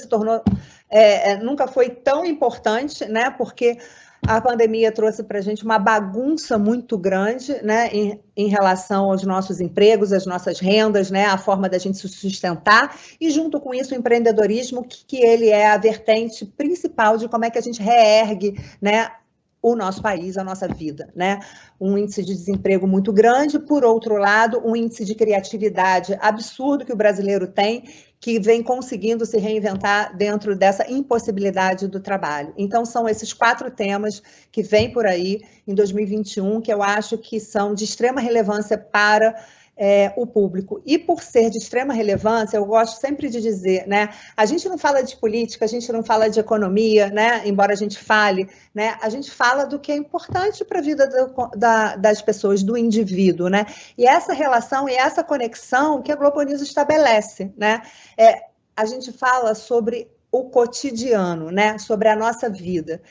foi tão importante, né, porque a pandemia trouxe para a gente uma bagunça muito grande, né, em relação aos nossos empregos, às nossas rendas, né, a forma da gente se sustentar, e junto com isso o empreendedorismo, que ele é a vertente principal de como é que a gente reergue, né, o nosso país, a nossa vida, né? Um índice de desemprego muito grande, por outro lado, um índice de criatividade absurdo que o brasileiro tem, que vem conseguindo se reinventar dentro dessa impossibilidade do trabalho. Então, são esses 4 temas que vêm por aí em 2021, que eu acho que são de extrema relevância para o público. E por ser de extrema relevância, eu gosto sempre de dizer, né, a gente não fala de política, a gente não fala de economia, né, embora a gente fale, né, a gente fala do que é importante para a vida das pessoas, do indivíduo, né, e essa relação e essa conexão que a Globo News estabelece, né, a gente fala sobre o cotidiano, né, sobre a nossa vida.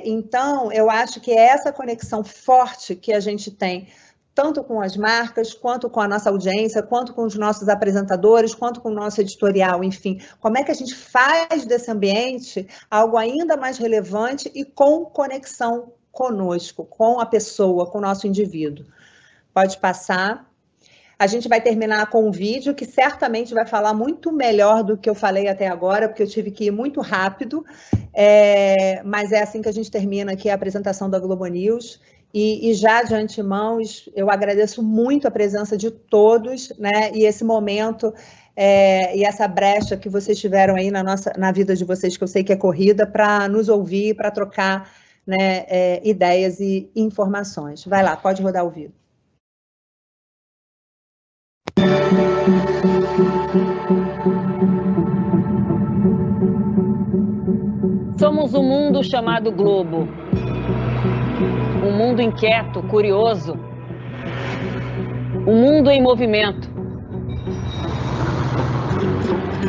Então, eu acho que é essa conexão forte que a gente tem tanto com as marcas, quanto com a nossa audiência, quanto com os nossos apresentadores, quanto com o nosso editorial, enfim. Como é que a gente faz desse ambiente algo ainda mais relevante e com conexão conosco, com a pessoa, com o nosso indivíduo? Pode passar. A gente vai terminar com um vídeo que certamente vai falar muito melhor do que eu falei até agora, porque eu tive que ir muito rápido, mas é assim que a gente termina aqui a apresentação da Globo News. E já de antemão, eu agradeço muito a presença de todos, né? E esse momento e essa brecha que vocês tiveram aí na vida de vocês, que eu sei que é corrida, para nos ouvir, para trocar, né, ideias e informações. Vai lá, pode rodar o vídeo. Somos um mundo chamado Globo. Um mundo inquieto, curioso. Um mundo em movimento.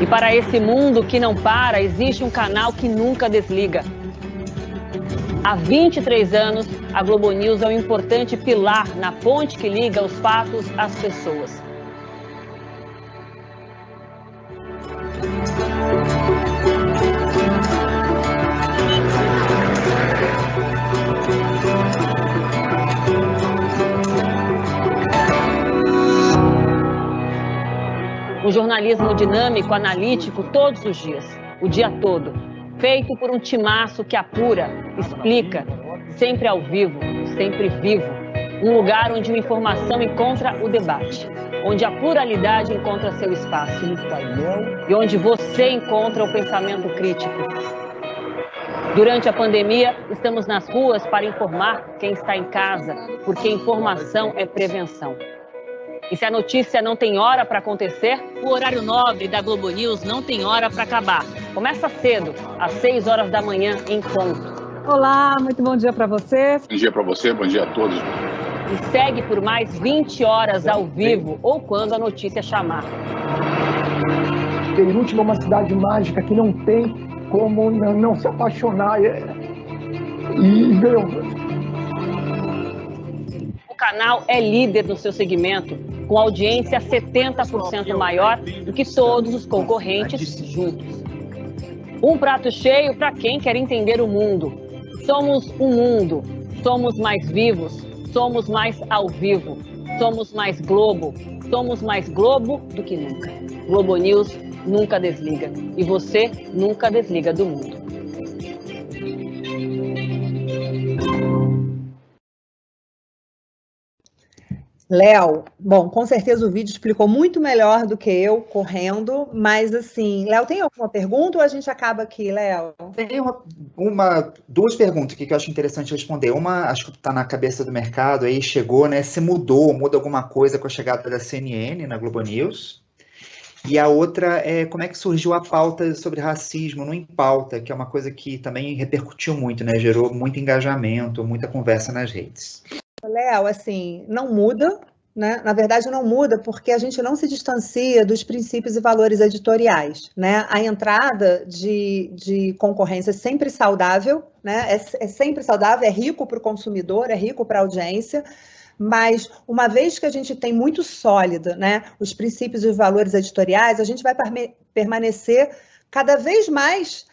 E para esse mundo que não para, existe um canal que nunca desliga. Há 23 anos, a Globo News é um importante pilar na ponte que liga os fatos às pessoas. Um jornalismo dinâmico, analítico, todos os dias, o dia todo. Feito por um timaço que apura, explica, sempre ao vivo, sempre vivo. Um lugar onde a informação encontra o debate, onde a pluralidade encontra seu espaço e onde você encontra o pensamento crítico. Durante a pandemia, estamos nas ruas para informar quem está em casa, porque informação é prevenção. E se a notícia não tem hora para acontecer, o horário nobre da Globo News não tem hora para acabar. Começa cedo, às 6 horas da manhã, em ponto. Olá, muito bom dia para você. Bom dia para você, bom dia a todos. E segue por mais 20 horas ao vivo ou quando a notícia chamar. Beirute é uma cidade mágica que não tem como não se apaixonar. O canal é líder no seu segmento, com audiência 70% maior do que todos os concorrentes juntos. Um prato cheio para quem quer entender o mundo. Somos um mundo, somos mais vivos, somos mais ao vivo, somos mais Globo do que nunca. Globo News nunca desliga e você nunca desliga do mundo. Léo, bom, com certeza o vídeo explicou muito melhor do que eu correndo, mas assim, Léo, tem alguma pergunta ou a gente acaba aqui, Léo? Tem duas perguntas aqui que eu acho interessante responder. Uma, acho que está na cabeça do mundo, aí chegou, né? Se muda alguma coisa com a chegada da CNN na Globo News? E a outra é como é que surgiu a pauta sobre racismo no Em Pauta, que é uma coisa que também repercutiu muito, né? Gerou muito engajamento, muita conversa nas redes. Léo, assim, não muda, né? Na verdade, não muda porque a gente não se distancia dos princípios e valores editoriais, né? A entrada de concorrência é sempre saudável, né? É sempre saudável, é rico para o consumidor, é rico para a audiência, mas uma vez que a gente tem muito sólida, né, os princípios e os valores editoriais, a gente vai permanecer cada vez mais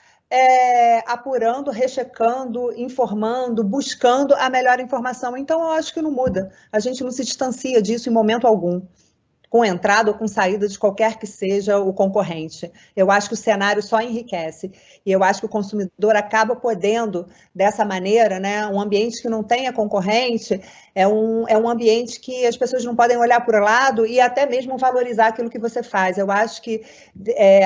apurando, rechecando, informando, buscando a melhor informação. Então, eu acho que não muda. A gente não se distancia disso em momento algum, com entrada ou com saída de qualquer que seja o concorrente. Eu acho que o cenário só enriquece. E eu acho que o consumidor acaba podendo, dessa maneira, né, um ambiente que não tenha concorrente, é um ambiente que as pessoas não podem olhar para o lado e até mesmo valorizar aquilo que você faz. Eu acho que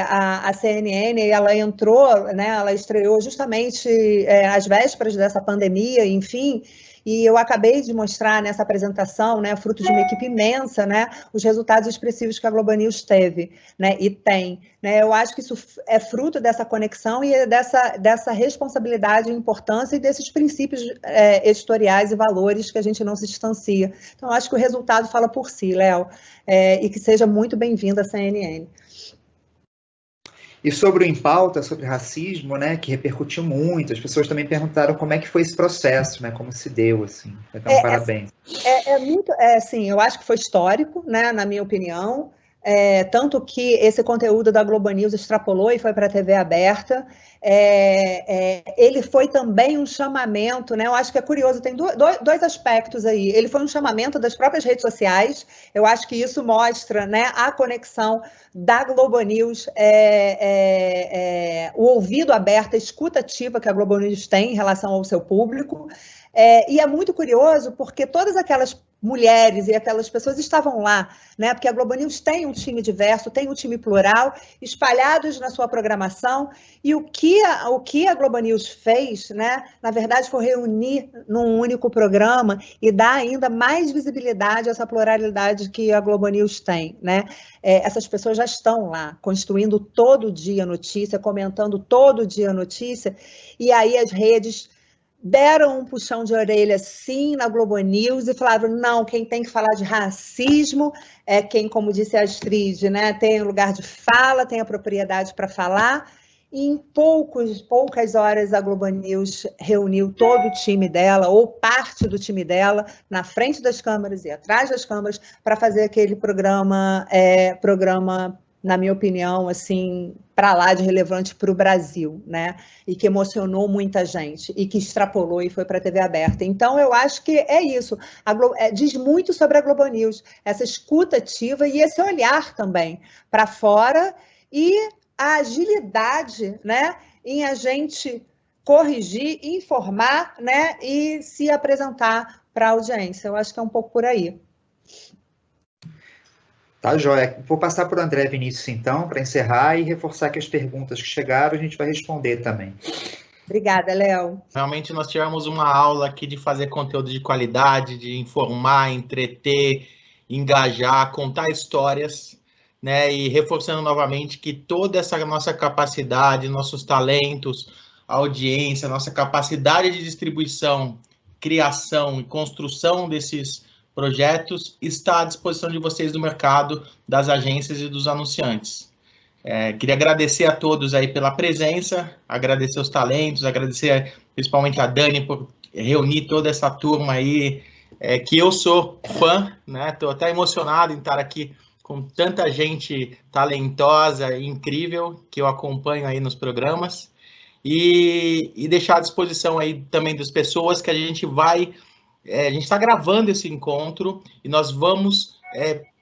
a CNN, ela entrou, né, ela estreou justamente às vésperas dessa pandemia, enfim, e eu acabei de mostrar nessa apresentação, né, fruto de uma equipe imensa, né, os resultados expressivos que a Globo News teve, né, e tem. Né, eu acho que isso é fruto dessa conexão e dessa responsabilidade e importância e desses princípios editoriais e valores que a gente não se distancia. Então, eu acho que o resultado fala por si, Léo, e que seja muito bem-vinda a CNN. E sobre o Em Pauta, sobre racismo, né, que repercutiu muito, as pessoas também perguntaram como é que foi esse processo, né, como se deu, assim. Então, parabéns. Assim, eu acho que foi histórico, né, na minha opinião, tanto que esse conteúdo da Globo News extrapolou e foi para a TV aberta. Ele foi também um chamamento, né? Eu acho que é curioso, tem dois aspectos aí. Ele foi um chamamento das próprias redes sociais, eu acho que isso mostra, né, a conexão da Globo News, o ouvido aberto, a escuta ativa que a Globo News tem em relação ao seu público. E é muito curioso porque todas aquelas mulheres e aquelas pessoas estavam lá, né? Porque a Globo News tem um time diverso, tem um time plural, espalhados na sua programação, e o que a Globo News fez, né, na verdade, foi reunir num único programa e dar ainda mais visibilidade a essa pluralidade que a Globo News tem, né? Essas pessoas já estão lá, construindo todo dia notícia, comentando todo dia notícia, e aí as redes deram um puxão de orelha, sim, na Globo News e falaram, não, quem tem que falar de racismo é quem, como disse a Astrid, né, tem lugar de fala, tem a propriedade para falar. E em poucas horas a Globo News reuniu todo o time dela, ou parte do time dela, na frente das câmeras e atrás das câmeras, para fazer aquele programa, na minha opinião, assim, para lá de relevante para o Brasil, né? E que emocionou muita gente, e que extrapolou e foi para a TV aberta. Então, eu acho que é isso. Diz muito sobre a Globo News, essa escuta ativa e esse olhar também para fora e a agilidade, né, em a gente corrigir, informar, né, e se apresentar para a audiência. Eu acho que é um pouco por aí. Tá, joia. Vou passar para o André Vinícius, então, para encerrar e reforçar que as perguntas que chegaram a gente vai responder também. Obrigada, Léo. Realmente nós tivemos uma aula aqui de fazer conteúdo de qualidade, de informar, entreter, engajar, contar histórias, né? E reforçando novamente que toda essa nossa capacidade, nossos talentos, audiência, nossa capacidade de distribuição, criação e construção desses projetos está à disposição de vocês do mercado, das agências e dos anunciantes. Queria agradecer a todos aí pela presença, agradecer os talentos, agradecer principalmente a Dani por reunir toda essa turma aí, que eu sou fã, né? Estou até emocionado em estar aqui com tanta gente talentosa e incrível que eu acompanho aí nos programas, e deixar à disposição aí também das pessoas que a gente está gravando esse encontro e nós vamos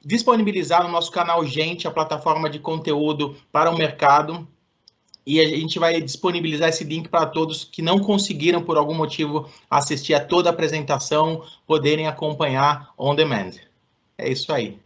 disponibilizar no nosso canal Gente, a plataforma de conteúdo para o mercado, e a gente vai disponibilizar esse link para todos que não conseguiram, por algum motivo, assistir a toda a apresentação, poderem acompanhar on demand. É isso aí.